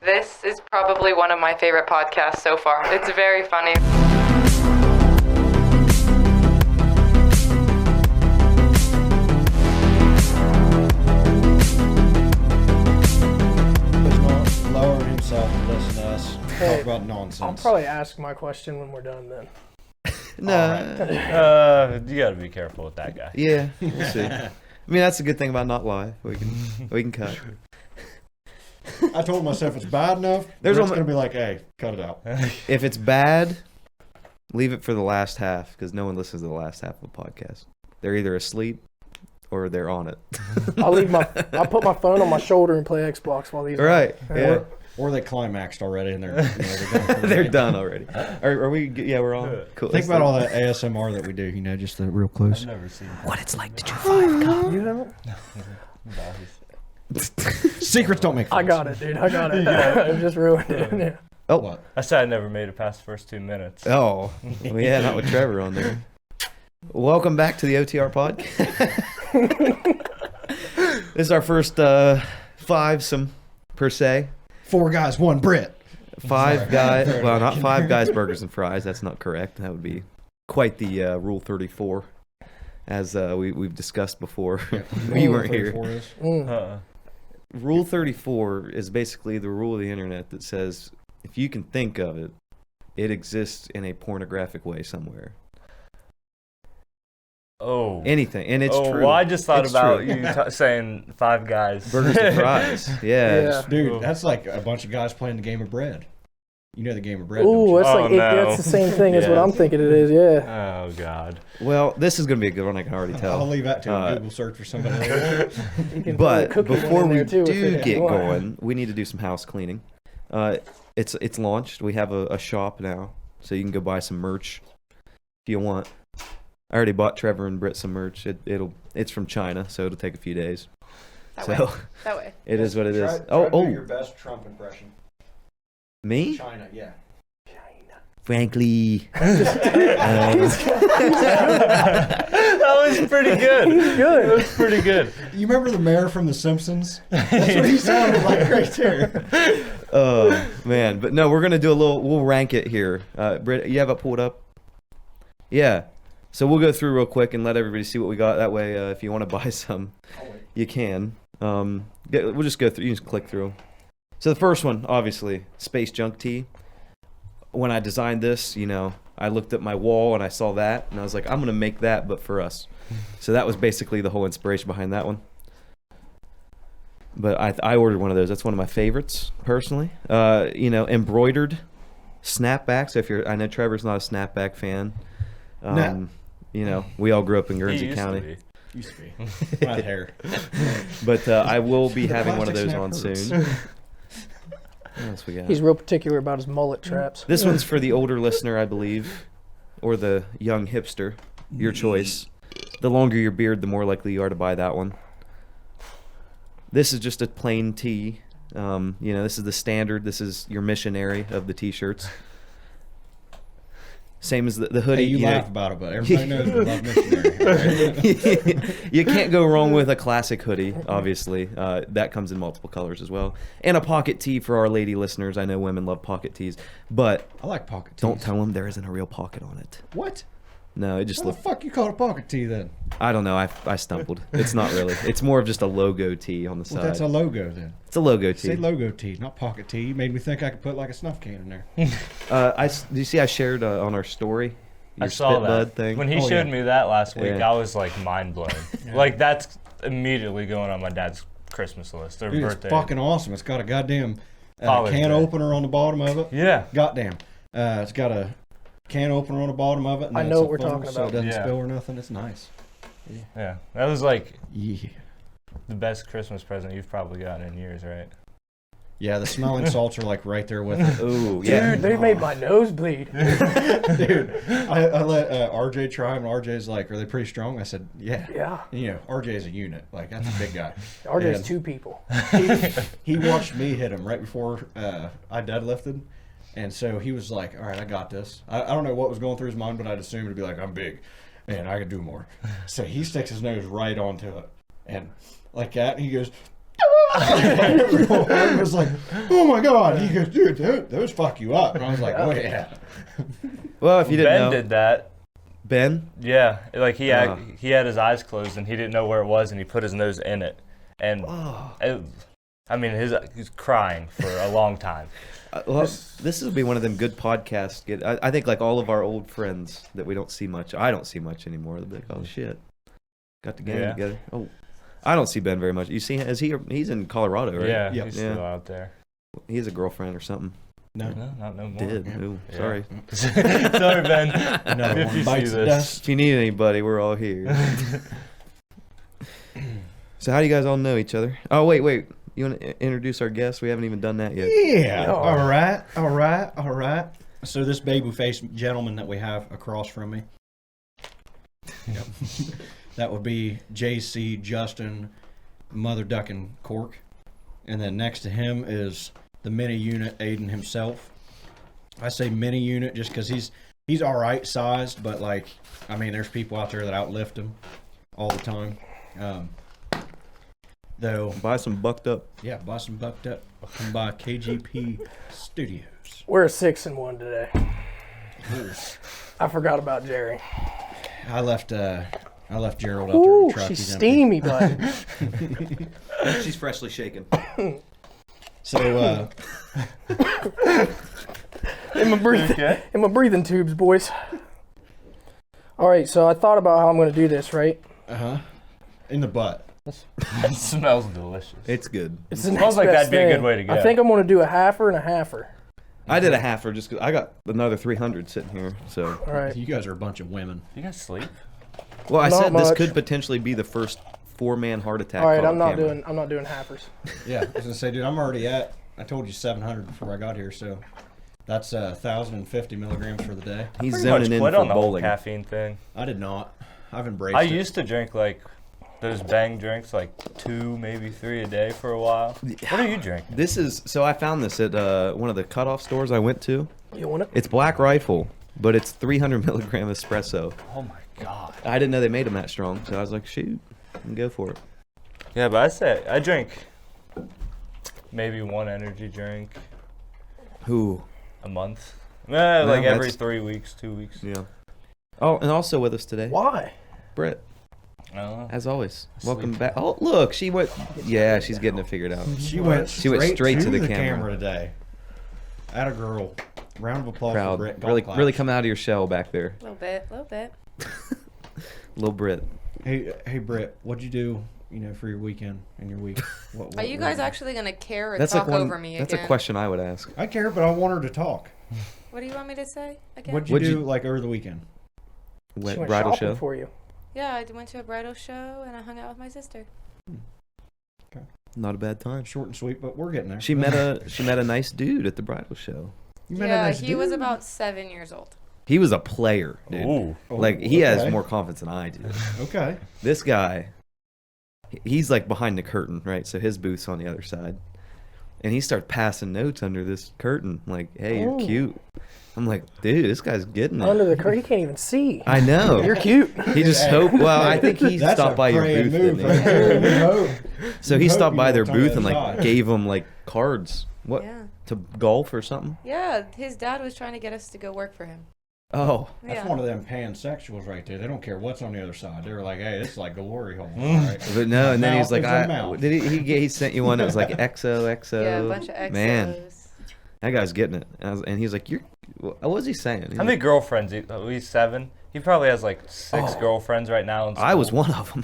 This is probably one of my favorite podcasts so far. It's very funny. Lowering himself to listen to us talk about nonsense. I'll probably ask my question when we're done then. No. You got to be careful with that guy. Yeah, we'll see. I mean, that's the good thing about not live. We can cut. I told myself it's bad enough. It's going to be like, hey, cut it out. If it's bad, leave it for the last half because no one listens to the last half of the podcast. They're either asleep or they're on it. I'll put my phone on my shoulder and play Xbox while these. Right. Yeah. Or they climaxed already and they're done. They're done already. Are we? Yeah, we're on. Cool. Think about all that ASMR that we do. Just the real close. I've never seen that. What it's like to chew 5 gum. You haven't? Secrets don't make friends. I got it, dude. I got it. I just ruined it. Yeah. Oh. What? I said I never made it past the first 2 minutes. Oh. Well, yeah, not with Trevor on there. Welcome back to the OTR podcast. This is our first fivesome per se. 4 guys, 1 Brit. 5 guys. Well, not 5 guys, burgers and fries. That's not correct. That would be quite the Rule 34, as we've discussed before. You weren't here. Rule 34 is basically the rule of the internet that says if you can think of it, it exists in a pornographic way somewhere. Oh. Anything. And it's true. Well, I just thought It's about true. you saying 5 guys. Burgers and fries. Yeah. Dude, that's like a bunch of guys playing the game of bread. You know the game of bread, don't Ooh, you? it's Oh, no. that's the same thing as what I'm thinking it is. Yeah. Oh, God. Well, this is going to be a good one, I can already tell. I'll leave that to a Google search for somebody else. You can But put a cookie before one in we there, too, do if get you want. going, we need to do some house cleaning. It's launched. We have a shop now, so you can go buy some merch if you want. I already bought Trevor and Britt some merch. It's from China, so it'll take a few days. That way. It is what it is. Try to do Oh, your best Trump impression. me? China, yeah. Frankly. That was pretty good. Good. That was pretty good. You remember the mayor from The Simpsons? That's what he sounded like right there. Oh, man. But no, we're going to do we'll rank it here. Britt, you have it pulled up? Yeah. So we'll go through real quick and let everybody see what we got. That way, if you want to buy some, you can. We'll just go through. You just click through. So the first one, obviously, Space Junk Tee. When I designed this, I looked at my wall and I saw that, and I was like, I'm going to make that, but for us. So that was basically the whole inspiration behind that one. But I ordered one of those. That's one of my favorites, personally. Embroidered snapback. So I know Trevor's not a snapback fan. No. We all grew up in He Guernsey used to County. be. Used to be. My hair. But I will be having one of Plastic those on snap soon. What else we got? He's real particular about his mullet traps. This one's for the older listener, I believe, or the young hipster. Your choice. The longer your beard, the more likely you are to buy that one. This is just a plain tee. This is the standard. This is your missionary of the t-shirts. Same as the hoodie. Hey, you laugh about it, but everybody knows we love missionary. You can't go wrong with a classic hoodie, obviously. That comes in multiple colors as well. And a pocket tee for our lady listeners. I know women love pocket tees, but I like pocket tees. don't tell them there isn't a real pocket on it. What? No, it just What the fuck you call it a pocket tee then? I don't know. I stumbled. It's not really. It's more of just a logo tee on the side. Well, that's a logo then. It's a logo tee. Say logo tee, not pocket tee. You made me think I could put like a snuff can in there. Do you see I shared on our story? I Your saw spit that. bud thing. When he showed me that last week, Yeah. I was like mind blown. Like that's immediately going on my dad's Christmas list or Dude, birthday. it's fucking awesome. It's got a goddamn Father's can Day. opener on the bottom of it. Yeah. Goddamn. It's got a can opener on the bottom of it. And I then know it's what a we're funnel, talking so it about. doesn't Yeah. spill or nothing. It's nice. Yeah. That was like Yeah. the best Christmas present you've probably gotten in years, right? Yeah, the smelling salts are like right there with it. Ooh, yeah. Dude, they made my nose bleed. Dude, I let RJ try them, and RJ's like, "Are they pretty strong?" I said, "Yeah." Yeah. And, RJ's a unit. Like, that's a big guy. RJ's And 2 people. he watched me hit him right before I deadlifted. And so he was like, all right, I got this. I don't know what was going through his mind, but I'd assume it'd be like, I'm big and I could do more. So he sticks his nose right onto it. And like that, and he goes, Everyone was like, "Oh my god!" He goes, "Dude, those fuck you up." And I was like, "Oh yeah." Well, if you didn't Ben know, did that. Ben. Yeah, like he had his eyes closed and he didn't know where it was and he put his nose in it, and I mean he's crying for a long time. Well, this will be one of them good podcasts. I think like all of our old friends that we don't see much. I don't see much anymore. They'll be like, "Oh shit, got the gang together." Oh, I don't see Ben very much. You see, he's in Colorado, right? Yeah, Yep. he's still out there. He has a girlfriend or something. No, Not no more. Did. Yeah. Ooh, Yeah. sorry. Sorry, Ben. Another If one you bites see the this. dust. If you need anybody, we're all here. So how do you guys all know each other? Oh wait. You want to introduce our guest? We haven't even done that yet. Yeah. No. All right. So this baby-faced gentleman that we have across from me, that would be JC Justin, Mother Ducking Cork, and then next to him is the mini unit Aiden himself. I say mini unit just because he's all right sized, but like, I mean, there's people out there that outlift him all the time. Though, Buy some bucked up. yeah, buy some bucked up. Come by KGP Studios. We're a 6-1 today. I forgot about Jerry. I left Gerald out there in Ooh, the truck. she's He's empty. steamy, bud. She's freshly shaken. So, in my breathing tubes, boys. All right, so I thought about how I'm going to do this, right? in the butt. It smells delicious. It's good. It's the Smells next like best that'd be a good thing. way to go. I think I'm going to do a halfer and a halfer. I did a halfer just because I got another 300 sitting here. So, All right. You guys are a bunch of women. You guys sleep? well, I Not said this much. could potentially be the first 4-man heart attack. All right, call I'm on not camera. doing halfers. Yeah, I was gonna say, dude, I'm already at. I told you 700 before I got here, so that's 1,050 milligrams for the day. He's Pretty zoning much in quit for on the whole bowling. caffeine thing. I did not. I've embraced I it. used to drink like those Bang drinks, like 2, maybe 3 a day for a while. What are you drinking? This is so I found this at one of the cutoff stores I went to. You want it? It's Black Rifle, but it's 300 milligram espresso. Oh my god. I didn't know they made them that strong, so I was like, shoot, go for it. Yeah, but I say I drink maybe 1 energy drink Who? a month. Like every that's- 3 weeks, 2 weeks. Yeah. Oh, and also with us today, Why? Brett, I don't know. as always. Welcome Sleep. back. Oh, look, she went. Yeah, she's getting it figured out. She went straight to the camera. today. At a girl. Round of applause for Proud. Brett. Really coming out of your shell back there, A little bit. little Brit. Hey, Brett, what'd you do? For your weekend and your week. What Are you guys actually gonna care or That's talk like one. over me That's again? a question I would ask. I care, but I want her to talk. What do you want me to say again? What'd What'd you do you- like over the weekend? She Wet went bridal shopping show. for you. Yeah, I went to a bridal show and I hung out with my sister. Not a bad time. Short and sweet, but we're getting there. She met a nice dude at the bridal show. You met a Yeah, nice he was dude? about 7 years old. He was a player, dude. Ooh. Oh, Like he has okay. more confidence than I do. Okay. This guy, he's like behind the curtain, right? So his booth's on the other side, and he starts passing notes under this curtain, like, "Hey, you're Ooh. cute." I'm like, "Dude, this guy's getting it." Under the curtain, he can't even see. I know. You're cute. He just hoped. Well, I think he That's stopped a by your praying booth, move didn't right he? there. You hope. So You he hope stopped you by their won't turn booth and the like other side. gave them like cards. What Yeah. to golf or something? Yeah, his dad was trying to get us to go work for him. Oh, That's Yeah. one of them pansexuals right there. They don't care what's on the other side. They were like, "Hey, this is like glory hole." All right. but no. And then he was like, Mouth is a mouth. "Did he sent you one that was like XOXO?" Yeah, a bunch of exos. Man, that guy's getting it. And he was like, what was he saying? He's How many girlfriends? He's 7. He probably has like 6 Oh. girlfriends right now. In I was school. one of them.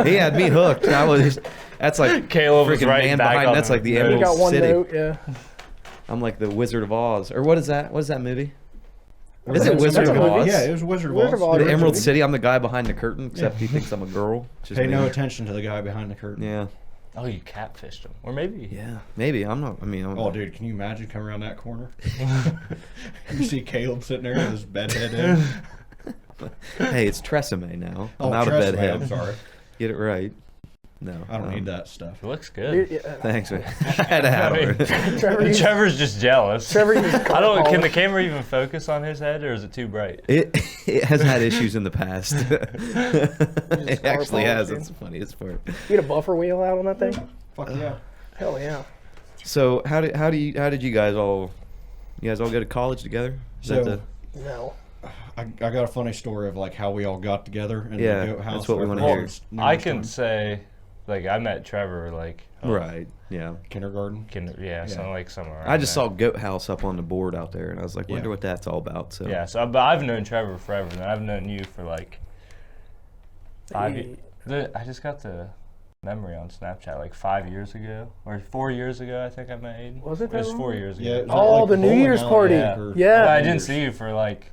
He had me hooked. That's like Caleb was freaking right man back behind. on That's the like the notes. He Emerald got one City. note, yeah. I'm like the Wizard of Oz, or what is that? What is that movie? Was Is it Wizard of Oz? Yeah, it was Wizard of Wizard Oz. of Oz. The Wizard Emerald of- City. I'm the guy behind the curtain, except he thinks I'm a girl. It's just Pay me. no attention to the guy behind the curtain. Yeah, Oh, you catfished him, or maybe. yeah. Maybe I'm not. I mean, Oh, dude, can you imagine coming around that corner? You see Caleb sitting there with his bedhead in. hey, it's Tresemme now. I'm Oh, out of trust bed me, head. I'm sorry. Get it right. No, I don't need that stuff. It looks Dude, good. yeah. Thanks, man. Had to have I mean, it. Trevor, you- Trevor's just jealous. Trevor, you just I don't. Can the polish. camera even focus on his head, or is it too bright? It has had issues in the past. It car actually has. polishing. That's the funniest part. You had a buffer wheel out on that thing? Fuck yeah. Hell yeah. So how did you guys all go to college together? Is that So No. I got a funny story of like how we all got together in Yeah, the goat house. that's what we wanna Well, hear. it's I numerous can times. say, like, I met Trevor, like, right? Yeah. Kindergarten. something like somewhere. I just around saw Goat House up on the board out there, and I was like, wonder Yeah. what that's all about. So there. Yeah, so but I've known Trevor forever, and I've known you for like 5 years. I just got the memory on Snapchat like 5 years ago or 4 years ago. I think I met Aiden. Was it It that was long? 4 years ago. Yeah. it was at, Oh, like, the New bowling Year's alley, party. I think, or- Yeah. But I didn't Years. see you for like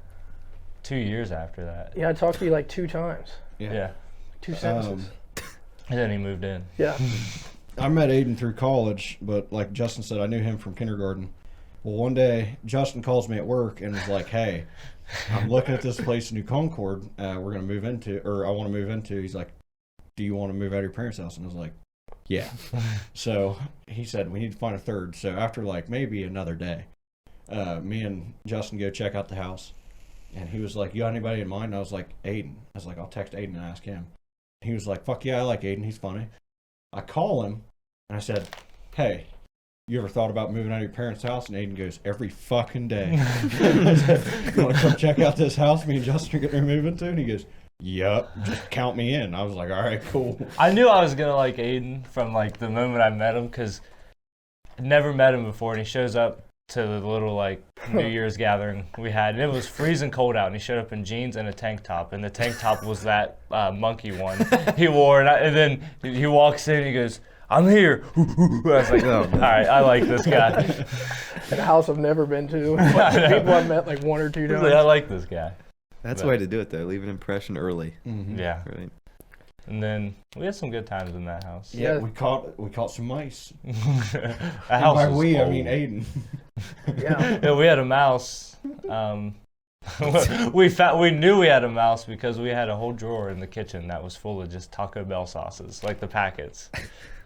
2 years after that. Yeah, I talked to you like 2 times. Yeah. 2 sentences. And then he moved in. Yeah. I met Aiden through college, but like Justin said, I knew him from kindergarten. Well, one day Justin calls me at work and was like, "Hey, I'm looking at this place in New Concord. We're gonna move into, or I want to move into." He's like, "Do you want to move out of your parents' house?" And I was like, "Yeah." So he said, "We need to find a third." So after like maybe another day, me and Justin go check out the house, and he was like, "You got anybody in mind?" And I was like, "Aiden." I was like, "I'll text Aiden and ask him." He was like, "Fuck yeah, I like Aiden. He's funny." I call him and I said, "Hey, you ever thought about moving out of your parents' house?" And Aiden goes, "Every fucking day." I said, "You want to come check out this house me and Justin are getting to move into?" And he goes, "Yup, just count me in." I was like, "All right, cool." I knew I was gonna like Aiden from like the moment I met him because I never met him before, and he shows up to the little like New Year's gathering we had, and it was freezing cold out, and he showed up in jeans and a tank top, and the tank top was that monkey one he wore, and then he walks in and he goes, "I'm here." I was like, Oh, all right, I like this guy. And a house I've never been to. People I've met like 1 or 2 I was times. like, I like this guy. that's the way to do it, though. Leave an impression early. Mhm. Yeah, Right. and then we had some good times in that house. Yeah, Yeah. we caught some mice. That And house by was we, I old. mean Aiden. Yeah. Yeah, we had a mouse. We knew we had a mouse because we had a whole drawer in the kitchen that was full of just Taco Bell sauces, like the packets,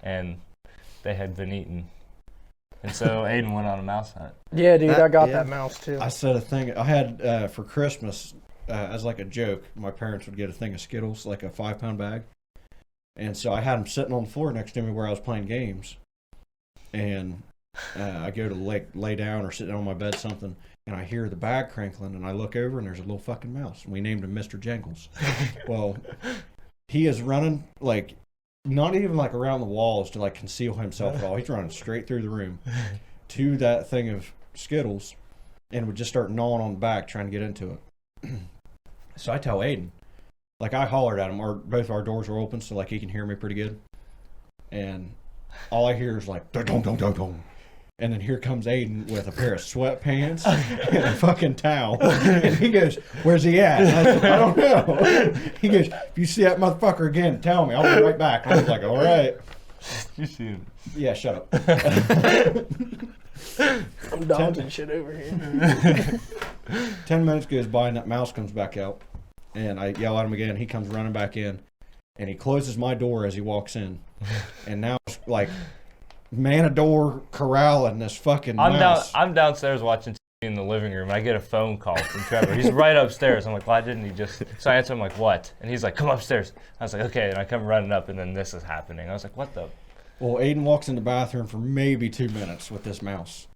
and they had been eaten. And so Aiden went on a mouse hunt. Yeah, dude, I got Yeah. that mouse too. I said a thing. I had for Christmas as like a joke. My parents would get a thing of Skittles, like a 5-pound bag, and so I had them sitting on the floor next to me where I was playing games. And I go to lay down or sit down on my bed, something, and I hear the bag crinkling, and I look over, and there's a little fucking mouse. And we named him Mr. Jingles. Well, he is running like not even like around the walls to like conceal himself at all. He's running straight through the room to that thing of Skittles, and would just start gnawing on the back trying to get into it. So I tell Aiden, like I hollered at him. Both our doors were open, so like he can hear me pretty good. And all I hear is like dong dong dong dong dong. And then here comes Aiden with a pair of sweatpants and a fucking towel. And he goes, "Where's he at?" And I said, "I don't know." He goes, "If you see that motherfucker again, tell me. I'll be right back." And I was like, "All right." You see him. Yeah, shut up. I'm dodging shit over here. 10 minutes goes by and that mouse comes back out. And I yell at him again. He comes running back in. And he closes my door as he walks in. And now it's like man-a-door corralling this fucking mouse. I'm downstairs watching TV in the living room. And I get a phone call from Trevor. He's right upstairs. I'm like, why didn't he just? So I answer him like, what? And he's like, come upstairs. I was like, okay. And I come running up, and then this is happening. I was like, what the? Well, Aiden walks in the bathroom for maybe 2 minutes with this mouse.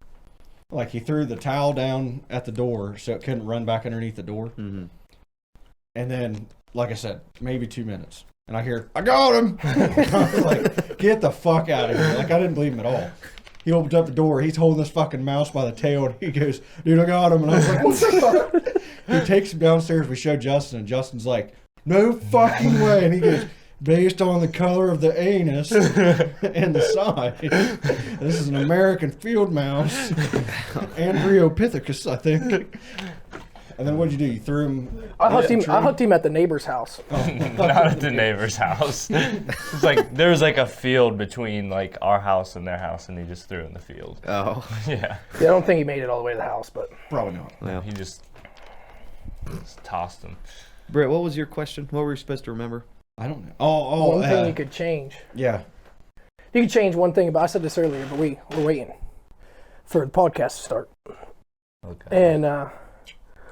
Like he threw the towel down at the door so it couldn't run back underneath the door. Mm-hmm. And then, like I said, maybe 2 minutes. And I hear, "I got him!" I was like, "Get the fuck out of here." Like, I didn't believe him at all. He opens up the door. He's holding this fucking mouse by the tail. And he goes, "Dude, I got him." And I was like, "What the fuck?" He takes him downstairs. We show Justin. And Justin's like, "No fucking way." And he goes, "Based on the color of the anus and the size, this is an American field mouse. Andreopithecus, I think." And then what'd you do? You threw him? I in a tree? hooked him at the neighbor's house. Not at the neighbor's house. It's like there was like a field between like our house and their house, and he just threw it in the field. Oh. Yeah. Yeah, I don't think he made it all the way to the house, but Probably not. Yeah. He just tossed him. Britt, what was your question? What were you supposed to remember? I don't know. Oh, one thing you could change. yeah. You could change one thing, but I said this earlier, but we're waiting for the podcast to start. Okay. And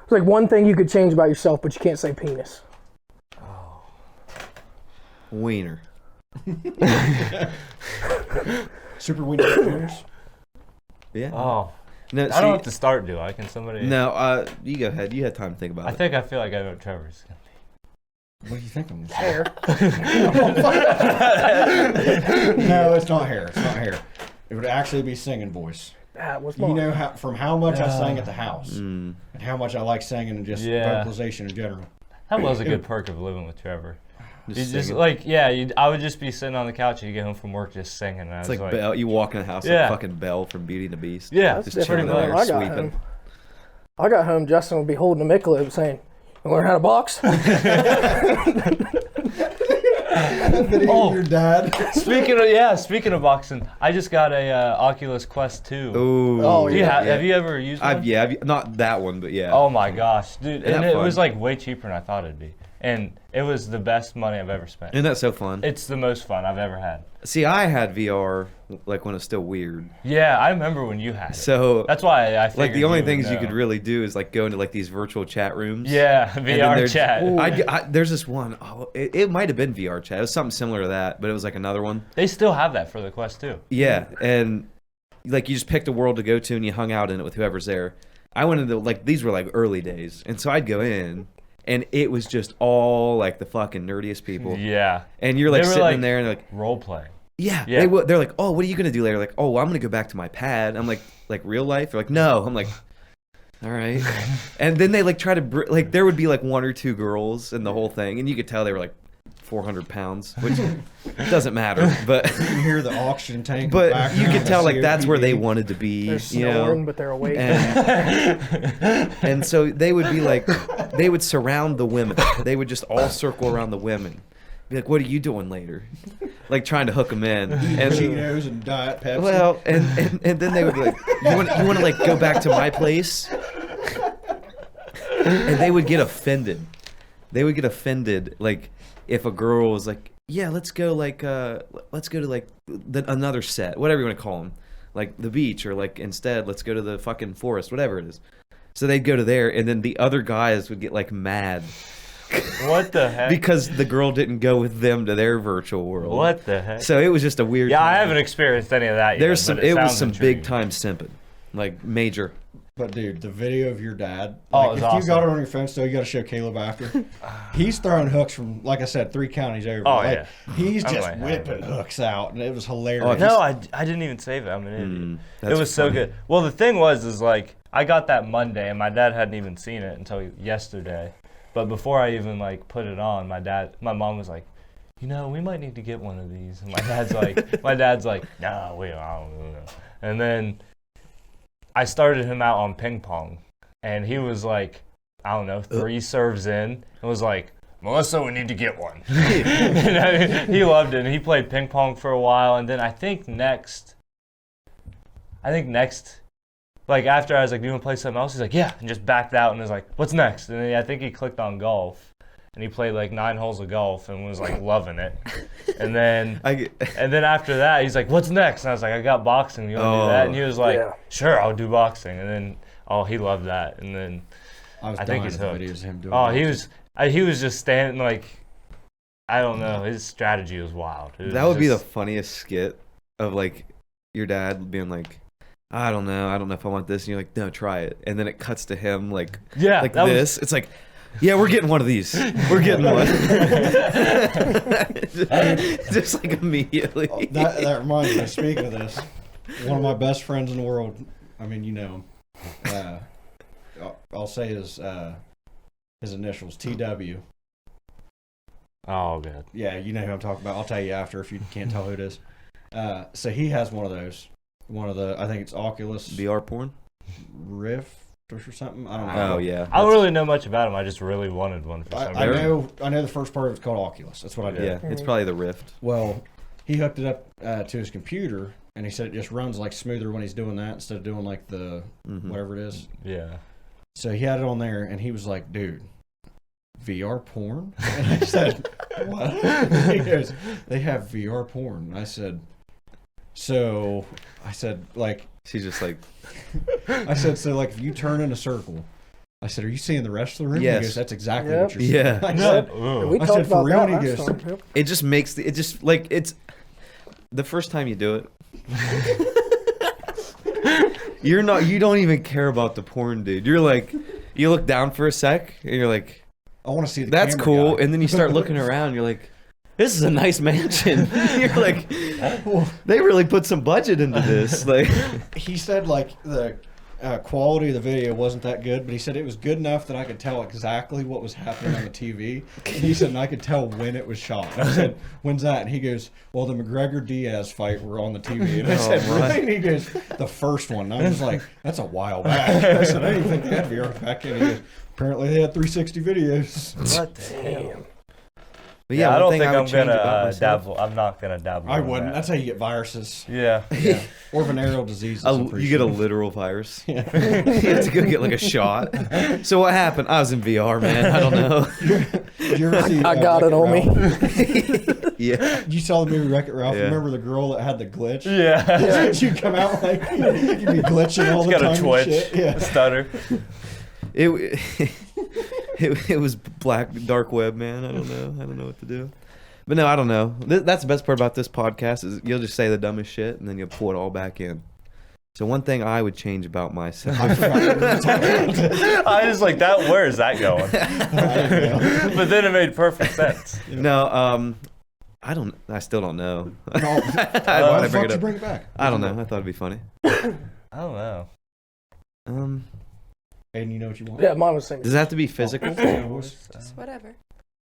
it's like one thing you could change about yourself, but you can't say penis. Wiener. Super Wiener Juniors. Yeah. Oh, No, I see, don't have to start, do I? Can somebody? no. You go ahead. You had time to think about I it. feel like I know what Trevor's gonna be. What do you think I'm gonna say? Hair. No, it's not hair. It's not hair. It would actually be singing voice. That was You mine. know from how much I sang at the house Mm. and how much I like singing and just Yeah. vocalization in general. That was a good perk of living with Trevor. Just You just singing. like, yeah, I would just be sitting on the couch and you get home from work just singing. And I It's was like Belle. You walk in the house Yeah. like fucking Belle from Beauty and the Beast. Yeah, That's just different chilling than there when I got sweeping. home. I got home, Justin would be holding a Michelob saying, "You learn how to box?" Oh, your dad. Speaking of boxing, I just got a Oculus Quest 2. Ooh. Oh, Do you yeah. have you ever used one? Not that one, but yeah. Oh my gosh, dude! Isn't And that it was fun? like way cheaper than I thought it'd be, and it was the best money I've ever spent. Isn't that so fun? It's the most fun I've ever had. See, I had VR like when it was still weird. Yeah, I remember when you had it. So That's why I figured like the only would things you know. could really do is like go into like these virtual chat rooms. Yeah, And then VR there's- chat. There's this one. Oh, it might have been VR chat. It was something similar to that, but it was like another one. They still have that for the Quest 2. Yeah, and like you just picked a world to go to and you hung out in it with whoever's there. I went into like these were like early days, and so I'd go in, and it was just all like the fucking nerdiest people. Yeah. And you're like They were, sitting like, in there and like, Role playing. yeah, Yeah. they're like, oh, what are you gonna do later? Like, oh, I'm gonna go back to my pad. I'm like real life. They're like, no. I'm like, all right. And then they like try to like there would be like one or two girls in the whole thing, and you could tell they were like 400 pounds, which doesn't matter. But You can hear the oxygen tank. in the but you background, could tell the like that's where they COPD. wanted to be. They're You know. snoring, but they're awake. And so they would be like, they would surround the women. They would just all circle around the women. Be like, what are you doing later? Like trying to hook them in. And Cheetos and Diet Pepsi. well, and then they would be like, you want to like go back to my place? And they would get offended. They would get offended like if a girl was like, yeah, let's go to like another set, whatever you want to call them, like the beach, or like instead let's go to the fucking forest, whatever it is. So they'd go to there, and then the other guys would get like mad What the heck? because the girl didn't go with them to their virtual world. What the heck? So it was just a weird. Yeah, I time. haven't experienced any of that yet. There's some. but It was sounds some intriguing. big time simping, like major. But dude, the video of your dad. Oh, Like, it was if awesome. you got it on your phone still, you got to show Caleb after. He's throwing hooks from, like I said, 3 counties over. Oh, Like, He's I just might have whipping it. hooks out, and it was hilarious. Oh, No, I didn't even save it. I'm an idiot. Mm, It that's was so funny. good. Well, the thing is like I got that Monday, and my dad hadn't even seen it until yesterday. But before I even like put it on, my mom was like, you know, we might need to get one of these. And my dad's like, no, I don't know. And then I started him out on ping pong, and he was like, I don't know, 3 serves in, and was like, Melissa, we need to get one. You know, he loved it, and he played ping pong for a while, and then I think next, like after I was like, do you want to play something else? He's like, yeah, and just backed out and was like, what's next? And then I think he clicked on golf, and he played like 9 holes of golf and was like loving it. And then after that, he's like, what's next? And I was like, I got boxing. You want to do that? And he was like, Yeah. sure, I'll do boxing. And then, he loved that. And then, I was I dying think he's at the hooked. videos of him doing he was just standing like, I don't know, his strategy was wild. It was That would be the just- funniest skit of like your dad being like, I don't know if I want this, and you're like, no, try it, and then it cuts to him like that was- this. It's like, yeah, we're getting one of these. We're getting one. Just like immediately. That reminds me, speaking of this, one of my best friends in the world, I mean, you know him. I'll say his initials, TW. Oh, God. Yeah, you know who I'm talking about. I'll tell you after if you can't tell who it is. So he has one of those. One of the, I think it's Oculus VR porn. Rift or something. I don't know. Oh yeah. I don't really know much about him. I just really wanted one for some I reason. know the first part of it's called Oculus. That's what I did. Yeah, it's probably the Rift. Well, he hooked it up to his computer, and he said it just runs like smoother when he's doing that instead of doing like the whatever it is. Yeah. So he had it on there, and he was like, "Dude, VR porn?" And I said, "What?" He goes, "They have VR porn." And I said, like, She's just like, I said, so like if you turn in a circle, I said, "Are you seeing the rest of the room?" Yes. He goes, "That's exactly Yep. what you're seeing." Yeah. I No. said, We I talked said, "For about real?" that And he last goes, time. Yep. It just makes it just like it's the first time you do it. You don't even care about the porn, dude. You're like, you look down for a sec, and you're like, "I want to see the that's camera cool. guy." And then you start looking around, you're like, this is a nice mansion. You're like, they really put some budget into this. Like, He said like the quality of the video wasn't that good, but he said it was good enough that I could tell exactly what was happening on the TV. And he said, and I could tell when it was shot. And I said, "When's that?" And he goes, "Well, the McGregor-Diaz fight were on the TV." And I said, my. "Really?" And he goes, "The first one." And I was like, "That's a while back." I said, "I didn't think they had VR back then." He goes, "Apparently they had 360 videos." What the hell? but Yeah, I one don't thing think would I'm change gonna about myself- dabble. I'm not gonna dabble. I in wouldn't. that. That's how you get viruses. Yeah. Yeah. Or venereal diseases. I'm pretty You get a sure. literal virus. You have to go get like a shot. So what happened? I was in VR, man. I don't know. Did you ever see, I got it Wreck-It on Ralph? me. Yeah. You saw the movie Wreck-It Ralph. Yeah. Remember the girl that had the glitch? Yeah. You'd come out like you'd be glitching all It's the got time. a and twitch, shit. Yeah. a stutter. It, it was black dark web, man. I don't know what to do. But no, I don't know. That's the best part about this podcast is you'll just say the dumbest shit and then you'll pull it all back in. So one thing I would change about myself. I forgot what we were talking about. I was like, that. Where is that going? I don't know. But then it made perfect sense. No, I still don't know. No, Why'd why I the bring fuck it you up? bring it back? I don't know. I thought it'd be funny. I don't know. And you know what you want? Yeah, mine was the same. Does it have to be physical? Just whatever.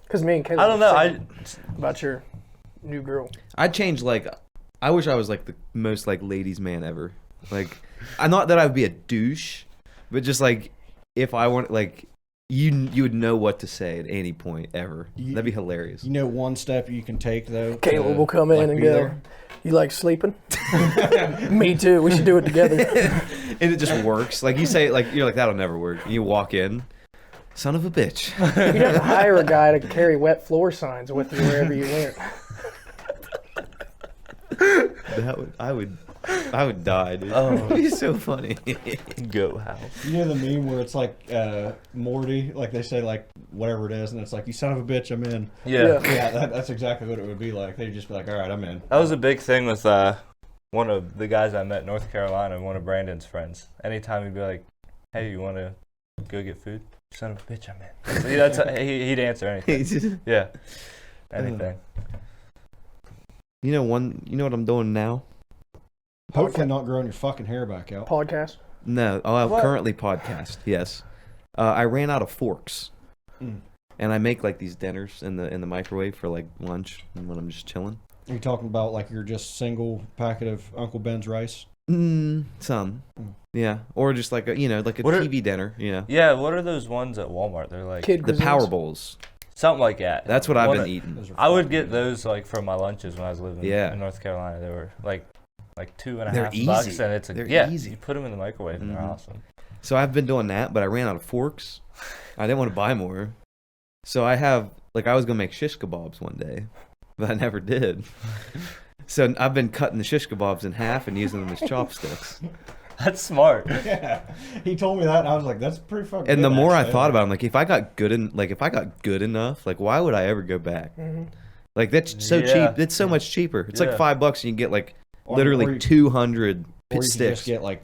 Because me and Caleb I don't know. were saying about your new girl. I'd change I wish I was like the most like ladies man ever. Like, I'm not that I would be a douche, but just like if I want like you would know what to say at any point ever. That'd be hilarious. You know one step you can take though. Caleb to, will come in like, and be go, there? "You like sleeping?" Me too. We should do it together. And it just works. Like you say, like you're like that'll never work. And you walk in, son of a bitch. You'd have to hire a guy to carry wet floor signs with you wherever you went. I would die, dude. Oh. It'd be so funny. Go house. You know the meme where it's like Morty, like they say like whatever it is, and it's like, "You son of a bitch, I'm in." Yeah. Yeah, that's exactly what it would be like. They'd just be like, "All right, I'm in." That was a big thing with one of the guys I met in North Carolina, one of Brandon's friends. Anytime he'd be like, "Hey, you want to go get food?" "Son of a bitch, I'm in." So he'd answer anything. Yeah. Anything. You know what I'm doing now? Hopefully not growing your fucking hair back out. Podcast. No, I What? currently podcast. Yes, I ran out of forks, Mm. and I make like these dinners in the microwave for like lunch and when I'm just chilling. Are you talking about like your just single packet of Uncle Ben's rice? Some, yeah, or just like a like a What are- TV dinner. Yeah, what are those ones at Walmart? They're like Kid The cuisines. Power Bowls. something like that. That's what I've One been of- eating. Those are I would fucking get those like for my lunches when I was living Yeah. in North Carolina. They were like $2.5 They're bucks, easy. and it's They're easy. You put them in the microwave and they're Mhm. awesome. So I've been doing that, but I ran out of forks. I didn't want to buy more, so I have I was gonna make shish kebabs one day, but I never did. So I've been cutting the shish kebabs in half and using them as chopsticks. That's smart. Yeah, he told me that, and I was like, "That's pretty fucking." And good, the more I actually. thought about it, I'm like, if I got good enough, like why would I ever go back? Mhm. Like that's so Yeah. cheap. It's so much cheaper. It's Yeah. like $5 and you can get like Or literally you- 200 Or you can sticks. just get like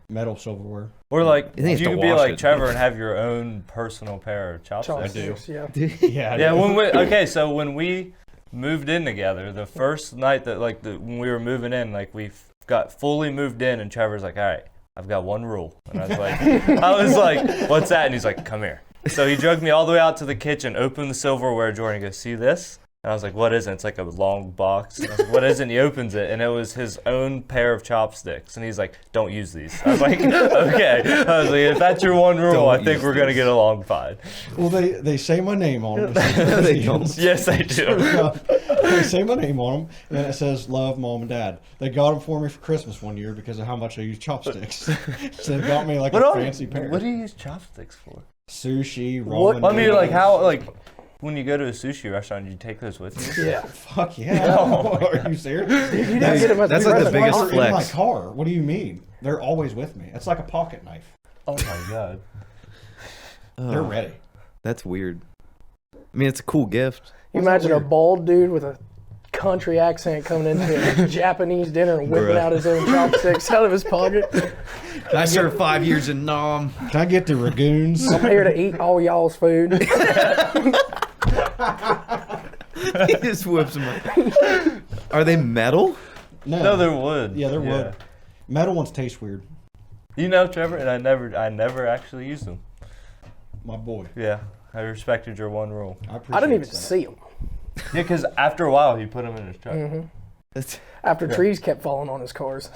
metal silverware. Or like I think you have you to could be wash like it. Trevor and have your own personal pair of chopsticks. Chopsticks, yeah. Yeah, Yeah, okay, so when we moved in together, the first night that when we were moving in, like we got fully moved in, and Trevor's like, "All right, I've got one rule," and I was like, "What's that?" And he's like, "Come here." So he dragged me all the way out to the kitchen, opened the silverware drawer, and he goes, "See this?" And I was like, "What is it?" It's like a long box. And I was like, "What is it?" And he opens it, and it was his own pair of chopsticks. And he's like, "Don't use these." I was like, "Okay." I was like, "If that's your one rule, Don't I think use we're gonna these. get along fine." Well, they say my name on them. They don't. Yes, I do. They say my name on them, and then it says "Love, Mom and Dad." They got them for me for Christmas one year because of how much I use chopsticks. So they got me like a fancy pair. What do you use chopsticks for? Sushi, ramen. What- I mean, like noodles. how when you go to a sushi restaurant, you take those with you? Yeah. Fuck yeah! Are you serious? You didn't get 'em at That's the like the restaurant. biggest They're in my flex. car. What do you mean? They're always with me. It's like a pocket knife. Oh my god. They're ready. That's weird. I mean, it's a cool gift. You imagine a bald dude with a country accent coming into a Japanese dinner and whipping out his own chopsticks out of his pocket. I served 5 years in Nam. Can I get the ragoons? I'm here to eat all y'all's food. He just whips them up. Are they metal? No, they're wood. Yeah, they're wood. Metal ones taste weird. You know, Trevor, and I never actually used them. My boy. Yeah, I respected your one rule. I didn't even see them. Yeah, because after a while, he put them in his truck. That's, After trees kept falling on his cars.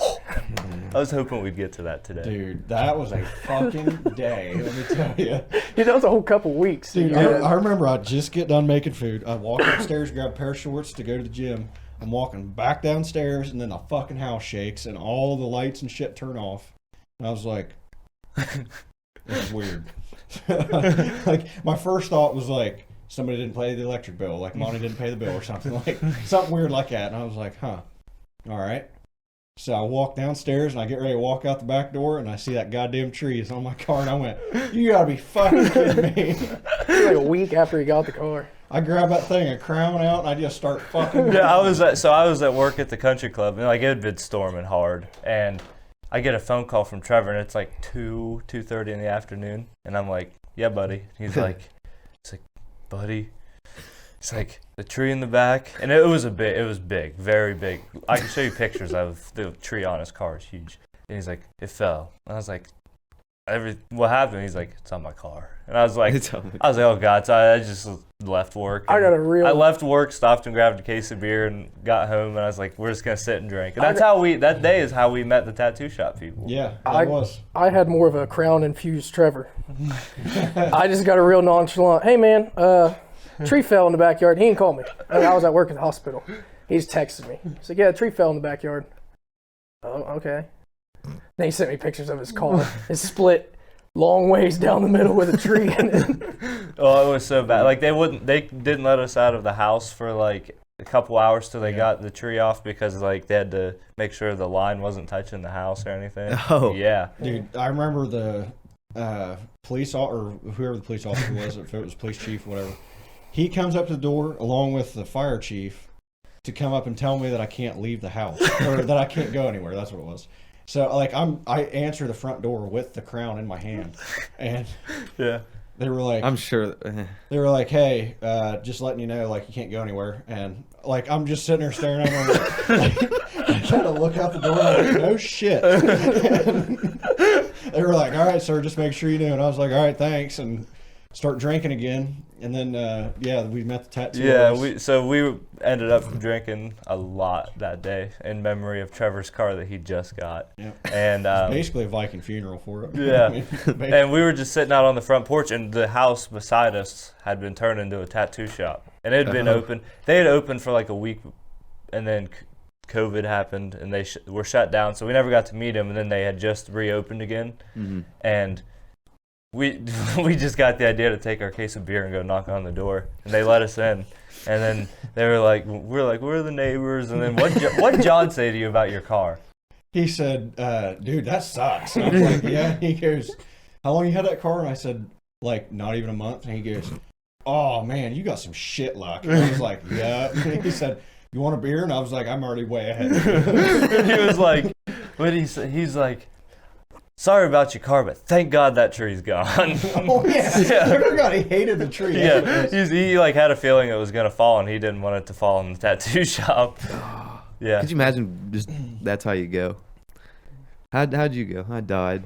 I was hoping we'd get to that today. Dude, that was a fucking day, let me tell you. Dude, that was a whole couple weeks. Dude, I remember I just get done making food. I walk upstairs, grab a pair of shorts to go to the gym. I'm walking back downstairs, and then the fucking house shakes, and all the lights and shit turn off. And I was like, this is weird. Like, my first thought was like, somebody didn't pay the electric bill, like Monty didn't pay the bill or something, like something weird like that. And I was like, huh, all right. So I walk downstairs and I get ready to walk out the back door and I see that goddamn tree is on my car and I went, you gotta be fucking kidding me. Like a week after he got the car. I grab that thing and crown out and I just start fucking. Yeah, I was at work at the country club and like it had been storming hard and I get a phone call from Trevor and it's like 2:30 in the afternoon and I'm like, yeah, buddy. He's like, buddy. It's like the tree in the back, and it was big, very big. I can show you pictures of the tree on his car. It's huge. And he's like, it fell. And I was like, what happened? He's like, it's on my car. And I was like, oh god. So I just left work. I left work, stopped and grabbed a case of beer, and got home. And I was like, we're just gonna sit and drink. And that day is how we met the tattoo shop people. Yeah, I had more of a crown infused Trevor. I just got a real nonchalant. Hey man, tree fell in the backyard. He didn't call me. I was at work at the hospital. He just texted me. He's like, yeah, a tree fell in the backyard. Oh, okay. Then he sent me pictures of his car. It's split long ways down the middle with a tree in it. Oh, it was so bad. Like they didn't let us out of the house for like a couple hours till they got the tree off because like they had to make sure the line wasn't touching the house or anything. Oh. Yeah. Dude, I remember the police or whoever the police officer was, if it was police chief or whatever. He comes up to the door along with the fire chief to come up and tell me that I can't leave the house or that I can't go anywhere. That's what it was. So like I answer the front door with the crown in my hand, and yeah, they were like, I'm sure they were like, hey, just letting you know, like you can't go anywhere, and like I'm just sitting there staring at them, like, I try to look out the door, like, no shit. They were like, all right, sir, just make sure you do. And I was like, all right, thanks, and start drinking again. And then, we met the tattoo. Yeah, we ended up drinking a lot that day in memory of Trevor's car that he just got. Yeah. And basically a Viking funeral for it. Yeah. I mean, and we were just sitting out on the front porch, and the house beside us had been turned into a tattoo shop. And it had been open. They had opened for like a week, and then COVID happened, and they were shut down. So we never got to meet him, and then they had just reopened again. Mm-hmm. And we just got the idea to take our case of beer and go knock on the door, and they let us in. And then they were like, we're the neighbors. And then what did John say to you about your car? He said, dude, that sucks. And I was like, yeah. He goes, how long you had that car? And I said, like, not even a month. And he goes, oh man, you got some shit luck. And I was like, yeah. And he said, you want a beer? And I was like, I'm already way ahead. And he was like, he's like, sorry about your car, but thank God that tree's gone. Oh yeah. I forgot he hated the tree. Yeah, he like had a feeling it was gonna fall, and he didn't want it to fall in the tattoo shop. Yeah. Could you imagine? Just that's how you go. How'd you go? I died.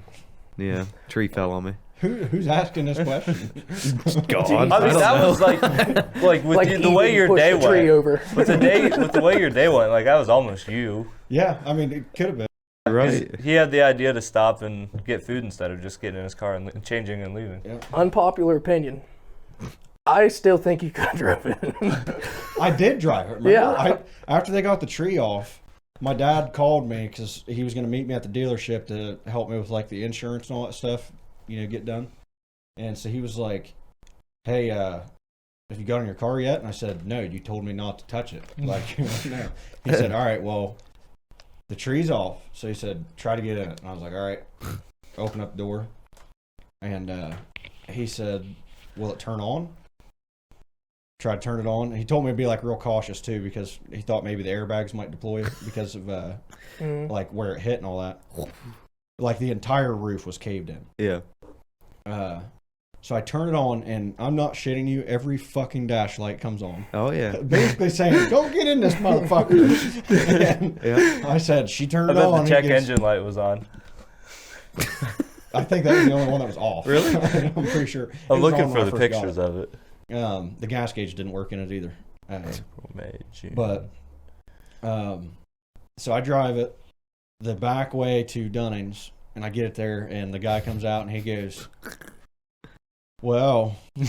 Yeah, tree fell on me. Who's asking this question? God. I mean, that was like with like the way your day went. Over. With the way your day went, like that was almost you. Yeah, I mean it could have been. Right. He had the idea to stop and get food instead of just getting in his car and changing and leaving. Yeah. Unpopular opinion. I still think you could have driven it. I did drive it. Remember? Yeah. After they got the tree off, my dad called me because he was going to meet me at the dealership to help me with like the insurance and all that stuff, get done. And so he was like, hey, have you got in your car yet? And I said, no, you told me not to touch it. Like, no. He said, all right, well, the tree's off. So he said, try to get in it. And I was like, all right. Open up the door. And he said, "Will it turn on?" Tried to turn it on. He told me to be like real cautious too because he thought maybe the airbags might deploy because of like where it hit and all that. Like the entire roof was caved in. Yeah. So I turn it on, and I'm not shitting you. Every fucking dash light comes on. Oh yeah. Basically saying, "Don't get in this motherfucker." And Yeah. I said, "She turned I it bet on." the check engine light was on. I think that was the only one that was off. Really? I'm pretty sure. It I'm was looking on for when I the first got pictures it. of it. The gas gauge didn't work in it either. April, May, June. But so I drive it the back way to Dunning's, and I get it there, and the guy comes out and he goes, "Well," he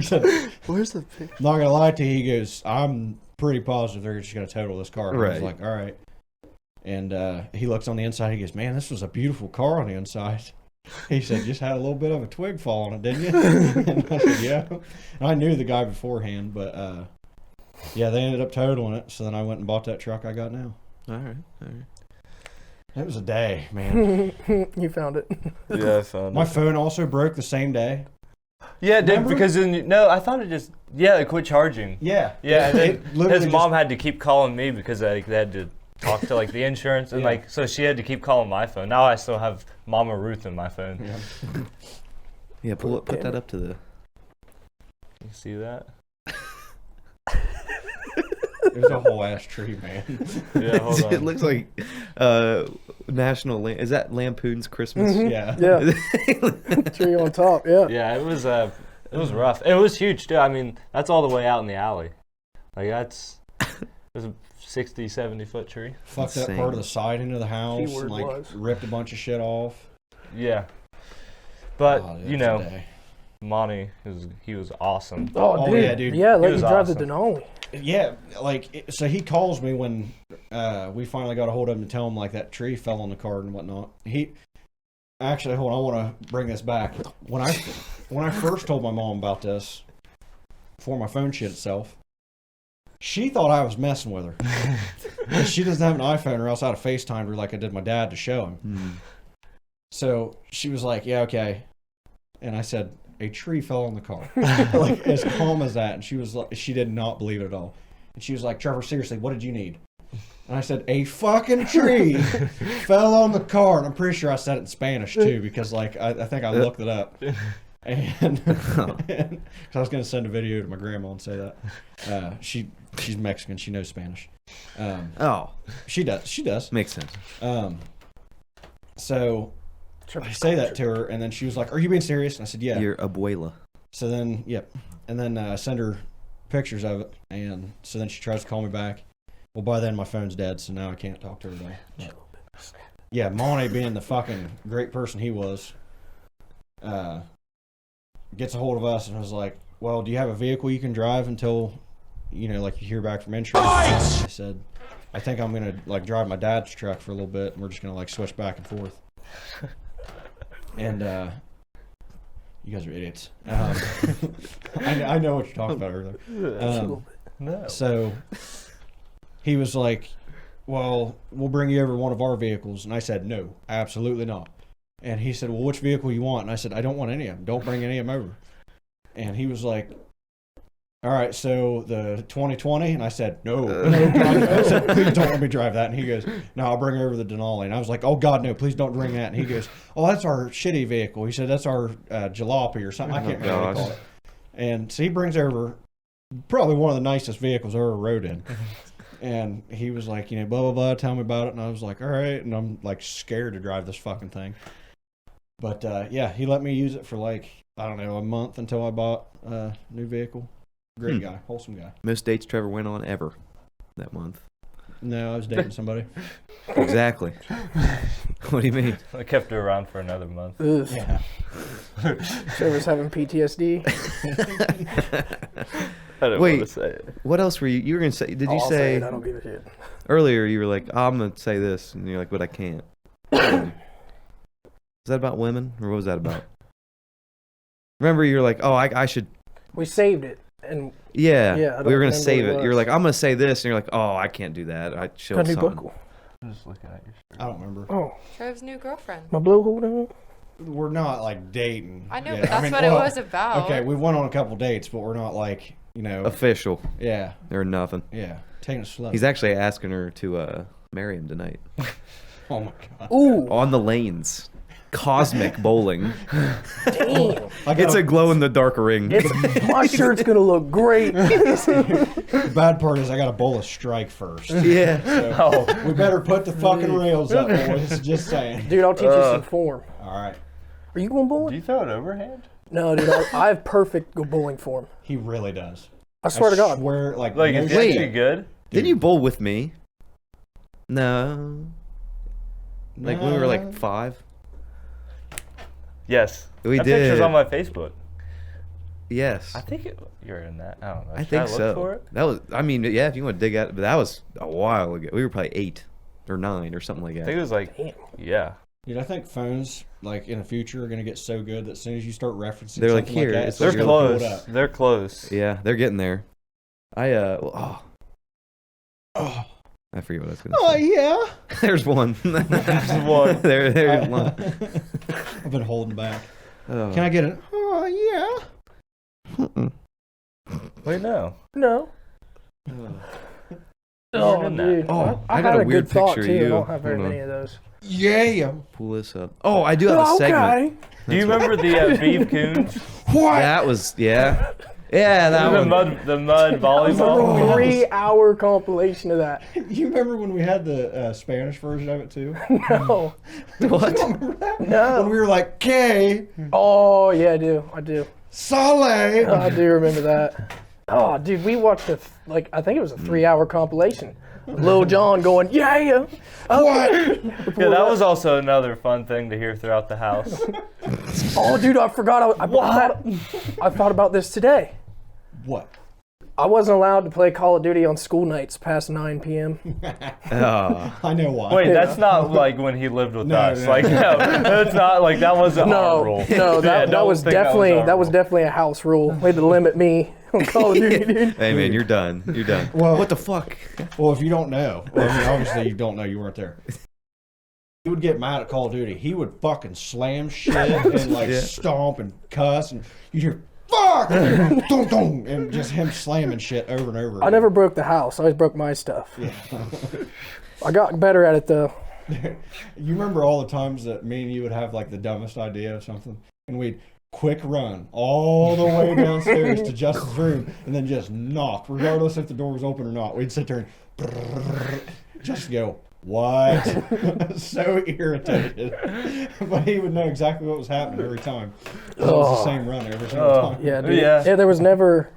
said, Where's the picture? "Not gonna lie to you," he goes, "I'm pretty positive they're just gonna total this car." And I was Right. like, "All right." And he looks on the inside. He goes, "Man, this was a beautiful car on the inside." He said, "Just had a little bit of a twig fall on it, didn't you?" And I said, "Yeah." And I knew the guy beforehand, but yeah, they ended up totaling it. So then I went and bought that truck I got now. All right. It was a day, man. You found it. Yeah, I found My it. phone also broke the same day. Yeah, it did Remember? because no, I thought it just it quit charging. Yeah. Yeah, and It then literally his mom had to keep calling me because they had to talk to like the insurance and Yeah. like so she had to keep calling my phone. Now I still have Mama Ruth in my phone. Yeah. Yeah. Put that up to the. You see that? It was a whole ass tree, man. Yeah, hold on. It looks like is that Lampoon's Christmas? Mhm. Yeah. Yeah. Tree on top. Yeah. Yeah, it was rough. It was huge too. I mean, that's all the way out in the alley. Like it was a 60, 70-foot tree. Fucked up Insane. part of the siding of the house Keyword and like was. ripped a bunch of shit off. Yeah. But Oh, it you was a know, day. Monty Oh, Oh, dude. yeah, dude. Yeah, let He you was drive the awesome. Denali. Yeah, like so he calls me when we finally got a hold of him to tell him like that tree fell on the car and whatnot. He actually, hold on, I want to bring this back. When I first told my mom about this, before my phone shit itself, she thought I was messing with her. 'Cause she doesn't have an iPhone, or else I'd have FaceTimed her like I did my dad to show him. Hmm. So she was like, "Yeah, okay," and I said, "A tree fell on the car," like as calm as that. And she was like, she did not believe it at all. And she was like, "Trevor, seriously, what did you need?" And I said, "A fucking tree fell on the car." And I'm pretty sure I said it in Spanish too, because like I think I looked it up. And because I was gonna send a video to my grandma and say that she's Mexican, she knows Spanish. Oh, She does. makes sense. So I say that to her, and then she was like, "Are you being serious?" And I said, "Yeah." Your abuela. So then, yep. And then I send her pictures of it. And so then she tries to call me back. Well, by then my phone's dead, so now I can't talk to her at all. But, yeah, Monty being the fucking great person he was, gets a hold of us and was like, "Well, do you have a vehicle you can drive until, like you hear back from insurance?" I said, "I think I'm going to like drive my dad's truck for a little bit, and we're just going to like switch back and forth." And you guys are idiots. I know what you're talking about earlier. No. So he was like, "Well, we'll bring you over one of our vehicles." And I said, "No, absolutely not." And he said, "Well, which vehicle you want?" And I said, "I don't want any of them. Don't bring any of them over." And he was like, "All right, so the 2020?" And I said, "No." I said, "Please don't let me drive that." And he goes, "No, I'll bring over the Denali." And I was like, "Oh, God, no, please don't bring that." And he goes, "Oh, that's our shitty vehicle." He said, "That's our jalopy or something." I can't remember what he called it. And so he brings over probably one of the nicest vehicles I ever rode in. And he was like, blah, blah, blah, tell me about it. And I was like, all right. And I'm like scared to drive this fucking thing. But yeah, he let me use it for like, I don't know, a month until I bought a new vehicle. Great guy, wholesome guy. Most dates Trevor went on ever that month. No, I was dating somebody. Exactly. What do you mean? I kept her around for another month. Ugh. Yeah. Trevor's having PTSD. I didn't Wait. want to say it. What else were you? You were gonna say? Did you I'll say it, I don't give a shit. earlier? You were like, oh, "I'm gonna say this," and you're like, "But I can't." Is that about women, or what was that about? Remember, you were like, "Oh, I should." We saved it, and Yeah, Yeah, I we don't were gonna remember save what it. it You're was. like, "I'm gonna say this," and you're like, "Oh, I can't do that." I got showed a new something. buckle. I'm just looking at your shirt. I don't remember. Oh, Trev's new girlfriend. my blowhole down. we're not like dating. I know, yet. but that's what well, it was about. Okay, we went on a couple dates, but we're not like, Official. Yeah. Or nothing. Yeah. Taking it slow. He's actually asking her to marry him tonight. Oh my god. Ooh, On the lanes. Cosmic bowling. damn. It's a glow in the dark ring. My shirt's gonna look great. The bad part is I got to bowl a strike first. Yeah. So we better put the fucking rails up, boys. Just saying. Dude, I'll teach you some form. All right. Are you going Do bowling? you throw it overhand? No, dude, I have perfect bowling form. He really does. I swear to God. Swear, like Like, no is shit. it actually good? Didn't you bowl with me? No. Like when we were like No. 5? Yes. We that did. picture's on my Facebook. Yes. I think you're in that. I don't know. I Should think look so. For it? That was, I mean, yeah, if you want to dig at it, but that was a while ago. We were probably 8 or 9 or something like I think it that. was like, Damn. yeah. Dude, I think phones, like in the future, are gonna get so good that as soon as you start referencing, They're like, something "Here, that, it's They're what gonna you're pull it close. up. They're close. Yeah, they're getting there. Oh, Oh. I forget what I was going to say. Yeah. There's one. There's one. There's one. I've been holding back. Oh. Can I get it? Oh yeah. Wait, no. No. You're Oh, in that. dude. Oh, I I got had a a weird good thought, picture of too. I you. don't have very Hold on. many of those. Yeah. Pull this up. Oh, I do have a segment. Okay. Do you remember the Beef Coons? What? That was, yeah. Yeah, that the one. mud volleyball? Oh. 3-hour compilation of that. You remember when we had the Spanish version of it too? No. What? Remember that? No. When we were like, "K, Oh, yeah, I do. I do. Sale." I do remember that. Oh, dude, we watched I think it was a 3-hour compilation. Lil Jon going, yeah. What? Yeah, that was also another fun thing to hear throughout the house. Oh, dude, I forgot. I thought about this today. What? I wasn't allowed to play Call of Duty on school nights past 9 p.m. Oh. I know why. Wait, that's not like when he lived with No, us. no. Like, no, that's not like that wasn't our rule. No, Yeah, that don't was think definitely our rule. definitely a house rule. They had to limit me on Call of Duty, dude. Hey, man, you're done. You're done. Well- what the fuck? Well, if you don't know, I mean, obviously you don't know. You weren't there. He would get mad at Call of Duty. He would fucking slam shit and like Yeah. stomp and cuss, and you'd hear "fuck" and dong dong, and just him slamming shit over and over. I again. never broke the house. I always broke my stuff. Yeah. I got better at it though. You remember all the times that me and you would have like the dumbest idea of something, and we'd quick run all the way downstairs to Justin's room, and then just knock, regardless if the door was open or not. We'd sit there and just go, "What?" So irritated, but he would know exactly what was happening every time. It was the same run every single Oh. time. Yeah, dude. Yeah. There was never.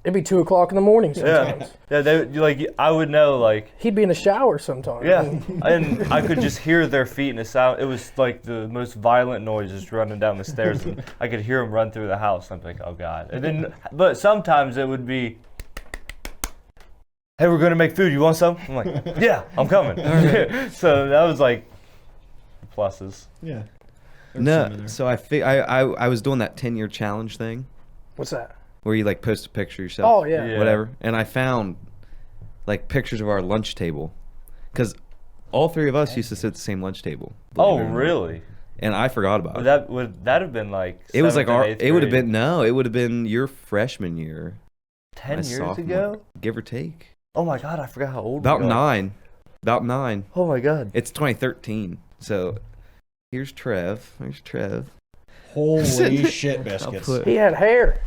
It'd be 2 o'clock in the morning Yeah, sometimes. yeah. Like I would know, like He'd be in the shower sometimes. yeah, and I could just hear their feet and the sound. It was like the most violent noise just running down the stairs. And I could hear them run through the house. I'm like, oh god. And then, but sometimes it would be, hey, we're gonna make food. You want some? I'm like, yeah, I'm coming. So that was like pluses. Yeah. There was some in No, there. so I was doing that 10-year challenge thing What's that? where you like post a picture yourself. Oh yeah. Yeah. Whatever. And I found like pictures of our lunch table because all 3 of us used to sit at the same lunch table. believe Oh it or not. really? And I forgot about it. Would that have been like? It was like 7th and our. 8th It would have grade? been no. It would have been your freshman year. 10 my years sophomore, ago. give or take. Oh my god, I forgot how old. About we are. 9. About 9. Oh my god. It's 2013. So here's Trev. Here's Trev. Holy shit I'll biscuits. put. He had hair.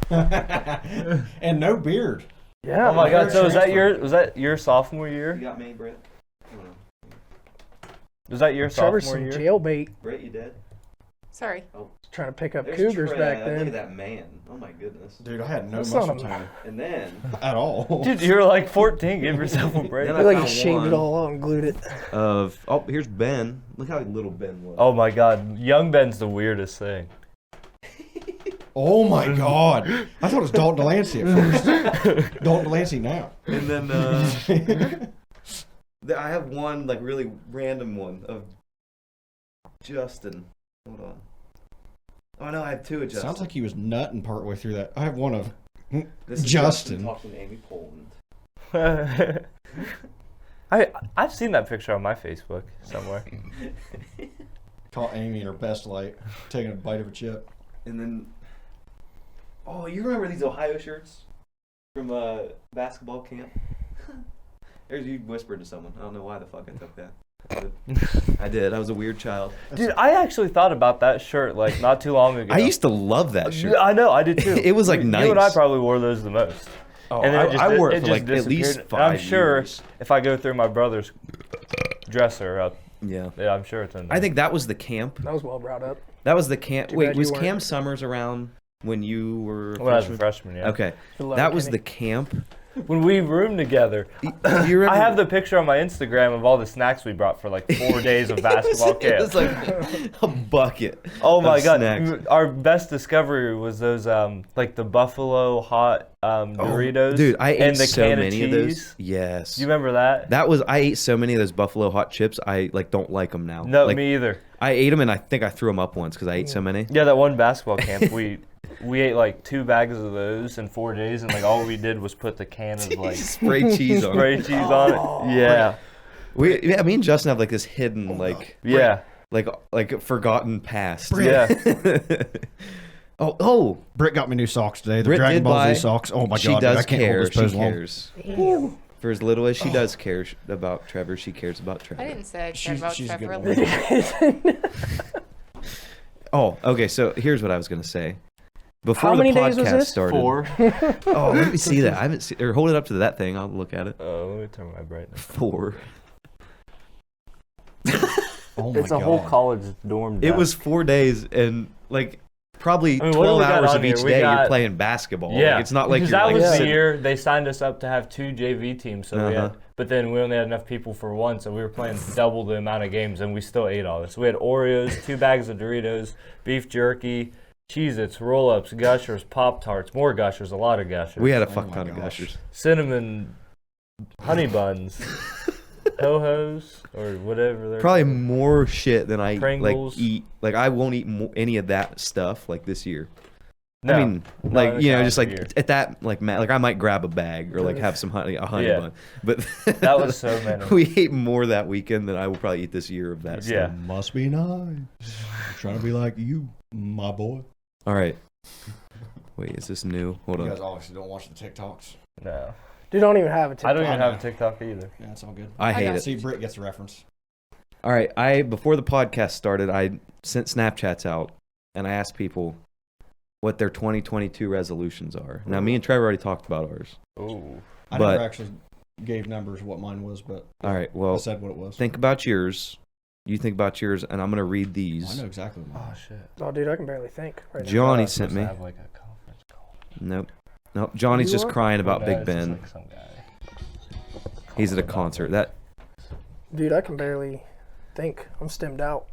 And no beard. Yeah. Oh my hair god. So transfer. was that your sophomore year? got me, Brett. Was that your Trevor's sophomore some year? jailbait. Brett, you dead? Sorry. Trying to pick up cougars back then. that man. Oh my goodness. Dude, I had no That's not muscle a- tone And then at all. Dude, you were like 14. Give yourself a break. Then I feel like found he shaved one. it all out and glued it. here's Ben. Look how little Ben was. Oh my god, young Ben's the weirdest thing. Oh my god. I thought it was Dalton Delancey at first. Dalton Delancey now. And then I have one like really random one of Justin. Hold on. Oh no, I have 2 of Justin. Sounds like he was nutting partway through that. I have one of This is Justin. talking to Amy Poland. I've seen that picture on my Facebook somewhere. Caught Amy in her best light, taking a bite of a chip. And then, oh, you remember these Ohio shirts from basketball camp? There's you whispered to someone. I don't know why the fuck I took that. But I did. I was a weird child. Dude, I actually thought about that shirt like not too long ago. I used to love that shirt. I know, I did too. It was like nice. You and I probably wore those the most. Oh, And then I wore it for just like at least disappeared. 5 And I'm sure years. if I go through my brother's dresser, Yeah. I'm sure it's in there. I think that was the camp. That was well brought up. That was the camp. Too Wait, bad you was weren't. Cam Summers around when you were? when I was a freshman, yeah. Okay, Hello, that was Kenny. the camp. When we roomed together, You remember? I have the picture on my Instagram of all the snacks we brought for like 4 days of basketball It was camp. like a bucket. Oh my of god! snacks. Our best discovery was those like the buffalo hot Doritos. Oh, Dude, I ate and the so can many of of those. cheese. Yes. You remember that? I ate so many of those buffalo hot chips. I like don't like them now. No, like, me either. I ate them and I think I threw them up once because I ate so many. Yeah, that one basketball camp, we ate like 2 bags of those in 4 days, and like all we did was put the can of like Spray cheese on spray it. cheese on it. Yeah, Me and Justin have like this hidden yeah, like forgotten past. yeah. Oh, Britt got me new socks today. The Britt Dragon did Ball buy. Z socks. Oh my she god, dude, does I can't care. hold this She pose long. cares. For as little as she does care about Trevor, she cares about Trevor. I didn't say I cared She's- about she's a Trevor. good woman. Oh, okay. So here's what I was gonna say. Before How the many days was podcast this? started. 4. Oh, let me see that. I haven't seen. Or hold it up to that thing. I'll look at it. Oh, let me turn my brightness. 4. Oh my It's a god. whole college dorm. It was 4 days and like probably I mean, what do 12 we got hours on of here? each We day you're got- playing basketball. Yeah, Like, it's not like because you're that like was the sitting- year they signed us up to have 2 JV teams. So we Uh-huh. had, but then we only had enough people for one, so we were playing double the amount of games, and we still ate all this. We had Oreos, 2 bags of Doritos, beef jerky, Cheez-Its, roll-ups, Gushers, Pop-Tarts, more Gushers, a lot of Gushers. We had a Oh fuck my ton of gosh. gushers. cinnamon honey buns, ho-hos, or whatever they're Probably called. more shit than I Pringles. like eat. Like I won't eat any of that stuff like this year. No, I mean, not like in a you know, just like calendar year. at that like I might grab a bag or like have some a honey Yeah. bun. But That was so many. we ate more that weekend than I will probably eat this year of that Yeah. stuff. Must be nice. I'm trying to be like you, my boy. All right. Wait, is this new? Hold You on. guys obviously don't watch the TikToks. No, Dude, don't even have a TikTok. I don't even I have know. a TikTok either. Yeah, it's all good. I hate got it. See, Britt gets the reference. All right, before the podcast started, I sent Snapchats out and I asked people what their 2022 resolutions are. Now, me and Trevor already talked about ours. Ooh. I But- never actually gave numbers what mine was, but All right, I well, said what it was. think about yours. You think about yours, and I'm gonna read Oh, I these. know exactly what mine Oh is. shit. Oh, dude, I can barely think right now. Johnny I was sent supposed to me. have, like, a conference call. Nope. Johnny's You just are? crying about No, Big it's just, Ben. like, some guy. He's at a concert. That Dude, I can barely think. I'm stemmed out.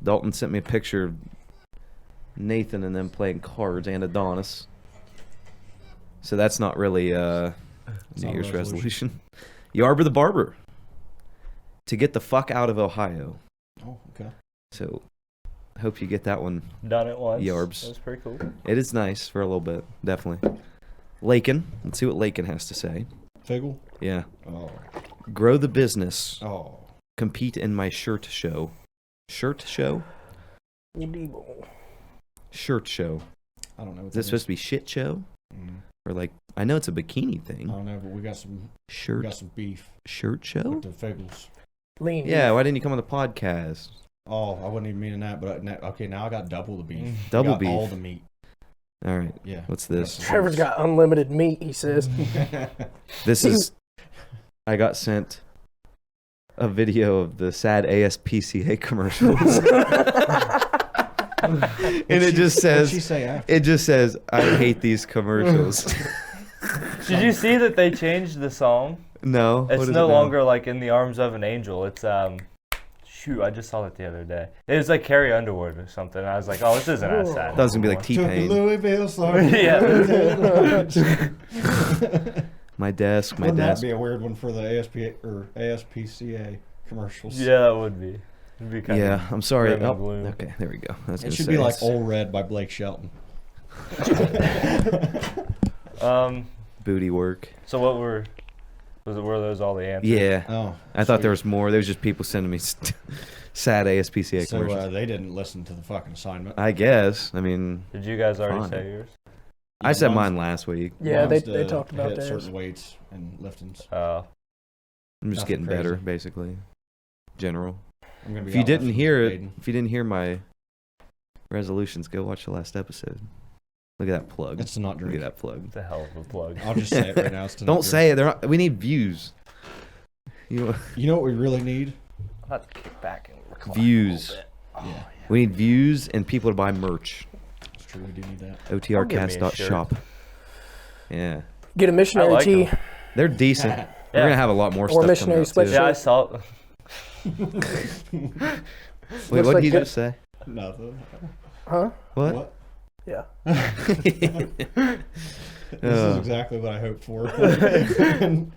Dalton sent me a picture of Nathan and them playing cards and Adonis. So that's not really New not a Year's resolution. resolution. Yarber the Barber to get the fuck out of Ohio. Oh, okay. So hope you get that one. Done it once. Yarbs. That was pretty cool. It is nice for a little bit, definitely. Lakin, let's see what Lakin has to say. Figgle? Yeah. Oh. Grow the business. Oh. Compete in my shirt show. Shirt show? Debo. Shirt show. I don't know. What Is this supposed to be shit show? Mm, Or like, I know it's a bikini I thing. don't know, but we got some Shirt beef shirt show? with the Figgles. Lean. Yeah, why didn't you come on the podcast? Oh, I wasn't even meaning that, but okay, now I got double the beef. Double I got beef. all the meat. All right. Yeah. What's this? Trevor's got unlimited meat, he says. This is. I got sent a video of the sad ASPCA commercials. And it just What'd she says, say after? it just says, I hate these commercials. Did you see that they changed the song? No. what It's is no it now? longer like In the Arms of an Angel. It's shoot, I just saw that the other day. It was like Carrie Underwood or something. I was like, oh, this isn't as sad. That was gonna be like anymore. T-Pain. Louisville, sorry. My desk, my Wouldn't that desk. be a weird one for the ASPCA commercials? Yeah, that would be. It'd be kind Yeah, I'm sorry. grim and Oh, gloom. okay, there we go. I was It gonna should say, be like Old Red by Blake Shelton. of. booty work. So what were Were those all the answers? Yeah. Oh, I thought sweet. there was more. There was just people sending me sad ASPCA So commercials. they didn't listen to the fucking assignment. I guess. I mean, Did you guys already Fine. say yours? I said Mine's- mine last week. Yeah, mine's they to talked about hit theirs. certain weights and liftings. Oh. I'm just Nothing getting better, crazy. basically. General. I'm gonna be If you out didn't lifting hear with it, Aiden. if you didn't hear my resolutions, go watch the last episode. Look at that plug. It's to not Look drink. at that plug. It's a hell of a plug. I'll just say it right now. It's to not Don't drink. say it. They're not, we need views. You You know what we really need? I'm about to kick back and recline Views. a little bit. Yeah, we need views and people to buy merch. it's true. We do need that. I'll give me a OTRcast.shop. Yeah, Get a missionary like tee. 'em. they're decent. Yeah. We're gonna have a lot more Or stuff missionary coming out too. sweatshirt. Yeah, I saw. Wait, Looks what like did you that- just say? Nothing. Huh? What? Yeah. This is exactly what I hoped for.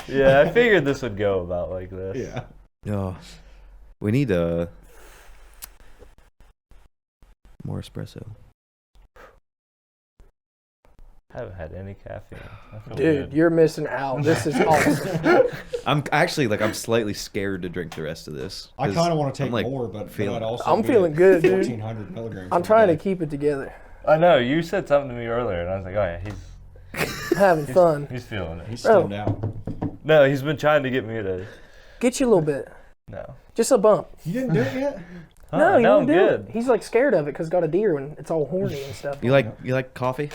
Yeah, I figured this would go about like this. Yeah. Oh, we need more espresso. I haven't had any caffeine. I feel Dude, good. you're missing out. This is awesome. I'm actually I'm slightly scared to drink the rest of this. I 'cause kind of want to take I'm, like, more, but feeling- I'd also I'm be feeling at good, dude. 1,400 milligrams. I'm for trying the to day. keep it together. I know you said something to me earlier, and I was like, oh yeah, Having fun. he's feeling it. He's Bro. stemmed out. No, he's been trying to get me to. Get you a little bit. No. Just a bump. You didn't do it yet? No, you now won't I'm do good. it. He's like scared of it because got a deer and it's all horny and stuff. You like coffee?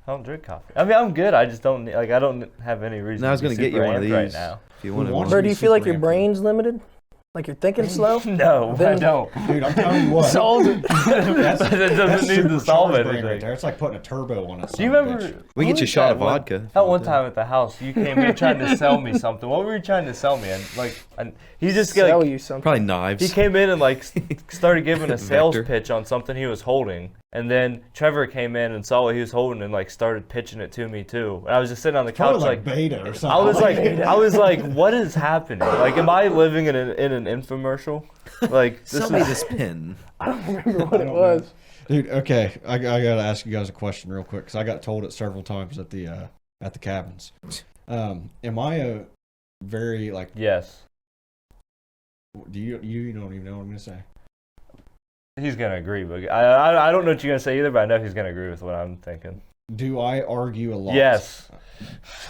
I don't drink coffee. I mean, I'm good. I just don't. I don't have any reason. No, I was to be gonna get you super one of amped these right now. if you wanted Who one. wants Bro, to do be you feel like your super brain's limited? Like you're thinking slow? No, I Then- don't. Dude, I'm telling you what. Solves it. That's, That doesn't that's need to solve supercharged brain anything. right there. It's like putting a turbo on it. Do you remember? We what get you a was shot that of one- vodka. That one time at the house, you came in trying to sell me something. What were you trying to sell me? And he just Sell like you something. Probably knives. he came in and like started giving a sales Vector. pitch on something he was holding, and then Trevor came in and saw what he was holding and like started pitching it to me too. And I was just sitting on the couch Probably like. beta or something. I was like, what is happening? Like, am I living in an infomercial? Like, Sell me this pen. I don't remember what I it don't was. know. Dude, okay, I gotta ask you guys a question real quick because I got told it several times at the cabins. Am I a very like? yes, Do you don't even know what I'm gonna say? he's gonna agree, but I don't know what you're gonna say either. But I know he's gonna agree with what I'm thinking. Do I argue a lot? Yes,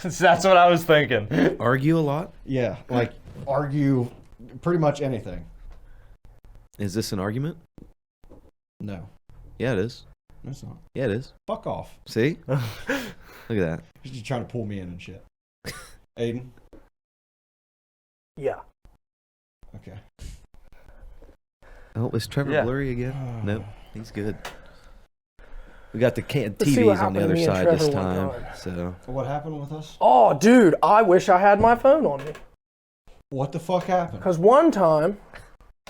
that's what I was thinking. Argue a lot? Yeah, like argue pretty much anything. Is this an argument? No, Yeah, it is. it's not. Yeah, it is. Fuck off. See? Look at that. You're just trying to pull me in and shit. Aiden. Yeah. Okay. Oh, is Trevor Yeah. blurry again? Nope, he's good. We got the Let's see what TVs on the happened to other me and side this Trevor one time. time. So What happened with us? Oh, dude, I wish I had my phone on me. What the fuck happened? Because one time,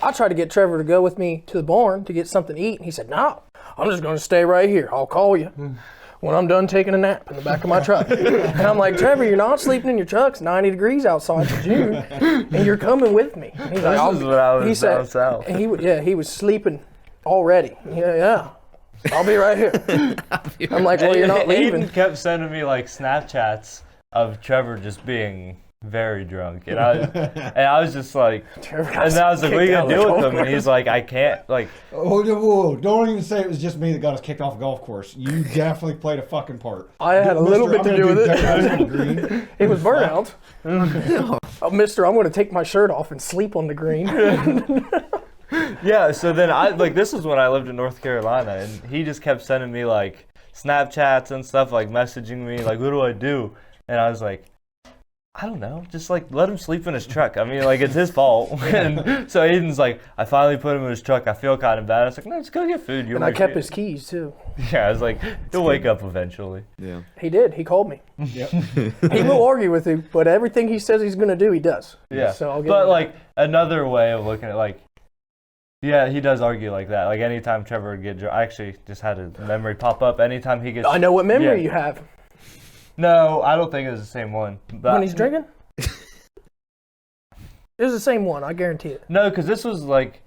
I tried to get Trevor to go with me to the barn to get something to eat, and he said, "No, I'm just going to stay right here. I'll call you when I'm done taking a nap in the back of my truck." And I'm like, "Trevor, you're not sleeping in your truck. It's 90 degrees outside in June, and you're coming with me." And he's like, This is when I was he said, down south. and he was sleeping already. Yeah. I'll be right here. I'm like, "Well, you're not leaving." Aiden kept sending me like Snapchats of Trevor just being very drunk, and I was just like, Trevor got and then I was like, "What are you kicked gonna out do of with the him?" And he's like, "I can't." Like, Whoa, don't even say it was just me that got us kicked off a golf course. You definitely played a fucking part. I had a little bit to do with it. Green. It was burnout. Oh, mister, I'm going to take my shirt off and sleep on the green. yeah. So then this is when I lived in North Carolina, and he just kept sending me like Snapchats and stuff, like messaging me, like, "What do I do?" And I was like, I don't know, just like let him sleep in his truck. I mean, like, it's his fault. And so Aiden's like, I finally put him in his truck. I feel kind of bad. I was like, no, just go get food. And I kept his keys, too. Yeah, I was like, he'll wake up eventually. yeah. He did. He called me. Yep. He will argue with you, but everything he says he's going to do, he does. Yeah. So I'll give But him like another way of looking at like, yeah, he does argue like that. Like anytime Trevor would get drunk, I actually just had a memory pop up. Anytime he gets, I know what memory Yeah. you have. No, I don't think it was the same one. But When he's drinking? It was the same one, I guarantee it. No, because this was like,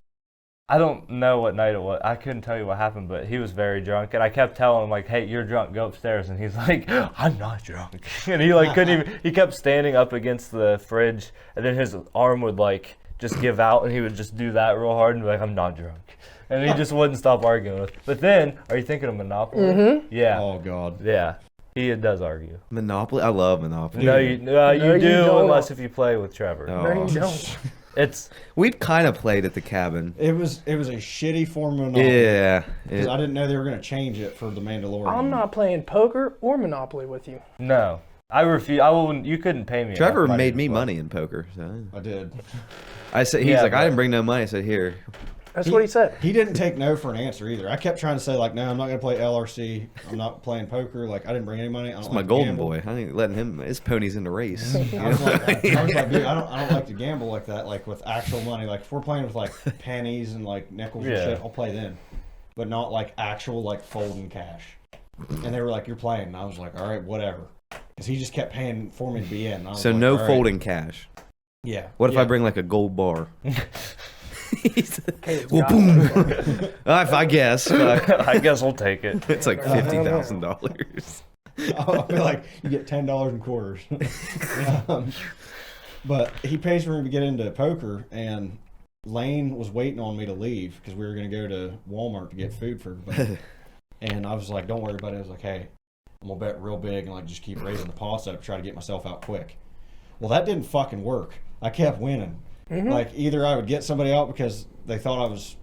I don't know what night it was. I couldn't tell you what happened, but he was very drunk, and I kept telling him like, "Hey, you're drunk. Go upstairs." And he's like, "I'm not drunk." And he like couldn't even. He kept standing up against the fridge, and then his arm would like just give out, and he would just do that real hard and be like, "I'm not drunk." And he just wouldn't stop arguing with. But then, are you thinking of Monopoly? Mm-hmm. Yeah. Oh God. Yeah. He does argue. Monopoly. I love Monopoly. No, you you do don't. unless if you play with Trevor. Oh. No, you don't. It's We've kind of played at the cabin. It was a shitty form of Monopoly. Yeah. Because I didn't know they were going to change it for the Mandalorian. I'm not playing poker or Monopoly with you. no. I refuse. I wouldn't. You couldn't pay me. Trevor enough money made to me play. money in poker. So. I did. I said he's Yeah, like, I but- didn't bring no money. I said here. That's what he said. He didn't take no for an answer either. I kept trying to say like, no, I'm not going to play LRC. I'm not playing poker. Like I didn't bring any money. I don't It's like my to golden gamble. boy. I ain't letting him. His pony's in the race. I was like, dude, I don't like to gamble like that. Like with actual money. Like if we're playing with like pennies and like nickels and Yeah. shit, I'll play then. But not like actual like folding cash. And they were like, you're playing. And I was like, all right, whatever. Because he just kept paying for me to be in. And I was So like, no all right. folding cash. Yeah. What if yeah. I bring like a gold bar? Okay, Well, got boom. it. If I guess, fuck. I guess we'll take it. It's like $50,000. I feel like you get $10 in quarters. But he pays for me to get into poker, and Lane was waiting on me to leave because we were going to go to Walmart to get food for everybody. And I was like, don't worry about it. I was like, hey, I'm going to bet real big and like just keep raising the pots up to try to get myself out quick. Well, that didn't fucking work. I kept winning. Mm-hmm. Like either I would get somebody out because they thought I was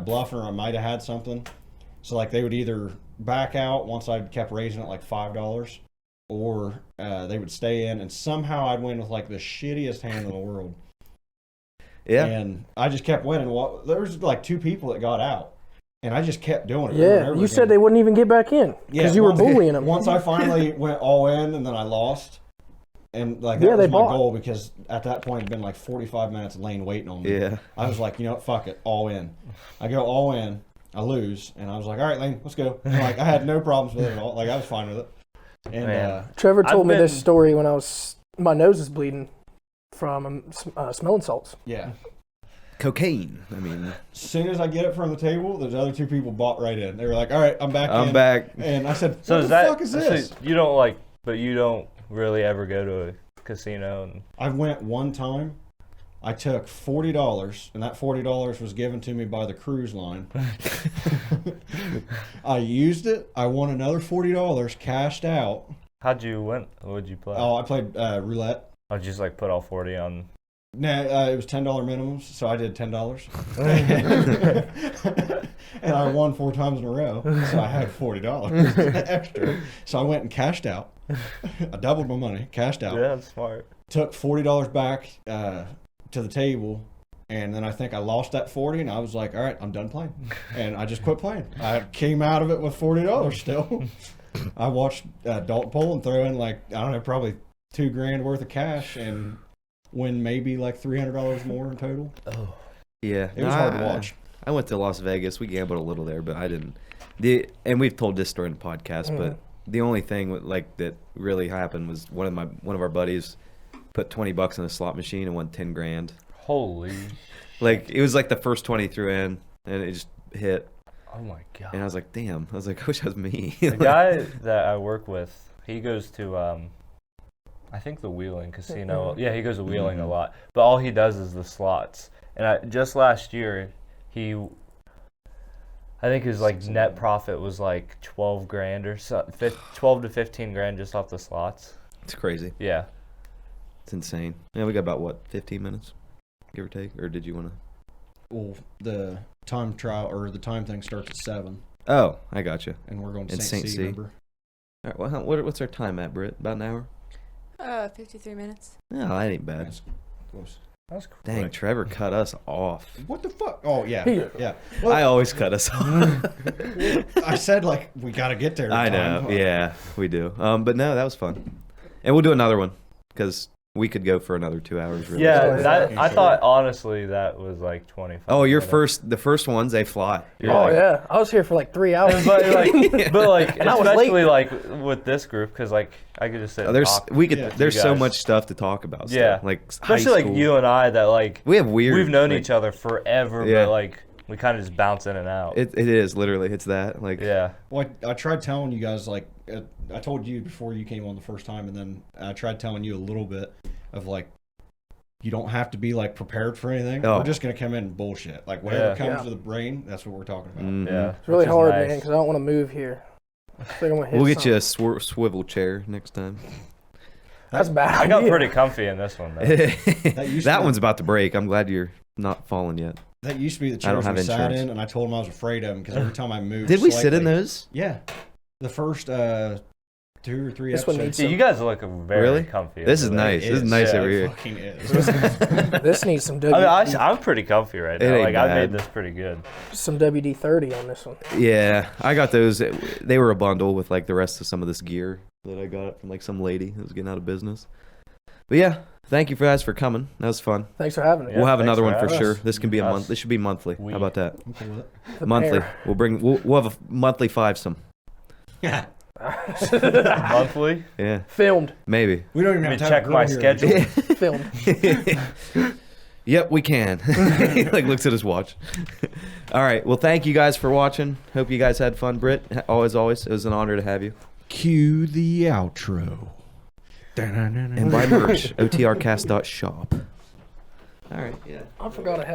bluffing, or I might have had something. So like they would either back out once I kept raising it like $5, or they would stay in, and somehow I'd win with like the shittiest hand in the world. Yeah. And I just kept winning. Well, there was like 2 people that got out, and I just kept doing it. over and Yeah, over you again. said they wouldn't even get back in because you were once- bullying them. Once I finally went all in, and then I lost. And like that Yeah, they was my bought. goal, because at that point it'd been like 45 minutes of Lane waiting on me. Yeah. I was like, you know what, fuck it, all in. I go all in, I lose, and I was like, all right, Lane, let's go. And like I had no problems with it at all. Like I was fine with it. And Man. Trevor told I've me this been- story when my nose is bleeding from smelling salts. yeah, Cocaine. I mean, as soon as I get it from the table, those other 2 people bought right in. They were like, all right, I'm back in. I'm back. And I said, So what is the that? fuck is this? So you don't like, but you don't really ever go to a casino and. I went one time. I took $40, and that $40 was given to me by the cruise line. I used it. I won another $40, cashed out. How'd you win? What'd you play? Oh, I played roulette. I'd just like put all 40 on. Nah, it was $10 minimums, so I did $10. And I won 4 times in a row, so I had $40 extra. So I went and cashed out. I doubled my money, cashed out. Yeah, that's smart. Took $40 back to the table, and then I think I lost that 40, and I was like, all right, I'm done playing. And I just quit playing. I came out of it with $40 still. I watched Dalton Poland throw in like, I don't know, probably $2,000 worth of cash and win maybe like $300 more in total. Oh. Yeah. It was hard to watch. I went to Las Vegas. We gambled a little there, but I didn't. And we've told this story in the podcast, but the only thing like that really happened was one of our buddies put $20 in a slot machine and won $10,000. Holy. Like it was like the first 20 threw in, and it just hit. Oh my god. And I was like, damn. I was like, I wish that was me. The guy that I work with, he goes to I think the Wheeling Casino. Yeah, he goes to Wheeling a lot. But all he does is the slots. And just last year, I think his like net profit was like $12,000 or so, 12 to 15 grand just off the slots. It's crazy. Yeah. It's insane. Yeah, we got about what, 15 minutes, give or take, or did you want to? Well, the time trial or the time thing starts at 7, Oh, I got you. and we're going to In St. St. C. C. Remember? All right. Well, what's our time at, Britt? About an hour? 53 minutes. No, that ain't bad. That's close. That's cool. Dang, Trevor cut us off. What the fuck? Oh yeah, He- yeah. I Well, always cut us off. I said like we got to get there. to I time. know. Yeah, we do. But no, that was fun, and we'll do another one because we could go for another 2 hours. Really. Yeah, Oh, that, fucking I shit. thought honestly that was like 25. Oh, the minutes. first ones they fly. You're Oh like, yeah, I was here for like 3 hours. but like And I was especially late. like with this group because like I could just sit. oh, And there's talk. Yeah. there's You so guys. much stuff to talk about. Yeah. Still. Like Especially high like school. you and I that like We have weird. we've known like, each other forever, Yeah. but like We kind of just bounce in and out. It is literally. It's that. Like. Yeah. Well, I tried telling you guys, like, I told you before you came on the first time, and then I tried telling you a little bit of, like, you don't have to be, like, prepared for anything. Oh. We're just going to come in and bullshit. Like, whatever comes Yeah. to the brain, that's what we're talking about. Mhm. Yeah. It's really which is hard, nice. man, because I don't want to move here. I think I'm gonna hit We'll get you a something. swivel chair next time. That's bad. I got idea. pretty comfy in this one, though. used that to- one's about to break. I'm glad you're not falling yet. That used to be the I don't chairs have we sat insurance. in, and I told him I was afraid of them because every time I moved. Did we sit in slightly- those? Yeah. The first 2 or 3 This one episodes. needs See, you guys look very Really? comfy. This is over there. nice. This is nice Yeah, over It here. fucking is. This needs some I mean, WD, I'm pretty comfy right It now. ain't Like, I bad. made this pretty good. some WD-30 on this one. Yeah, I got those. They were a bundle with like the rest of some of this gear that I got from like some lady that was getting out of business. But yeah, thank you guys for coming. That was fun. Thanks for having me. Yeah, we'll have thanks another for one for having sure. us. This can be a Us. month. This should be monthly. We. How about that? I'm cool with it. The Monthly. pair. We'll have a monthly fivesome. Monthly? Yeah, Filmed. maybe. We don't even Let me have to check have a my girl here. schedule. Filmed. Yep, we can. He like looks at his watch. All right. Well, thank you guys for watching. Hope you guys had fun. Britt, always, it was an honor to have you. Cue the outro. And buy merch. otrcast.shop. All right. Yeah. I forgot I had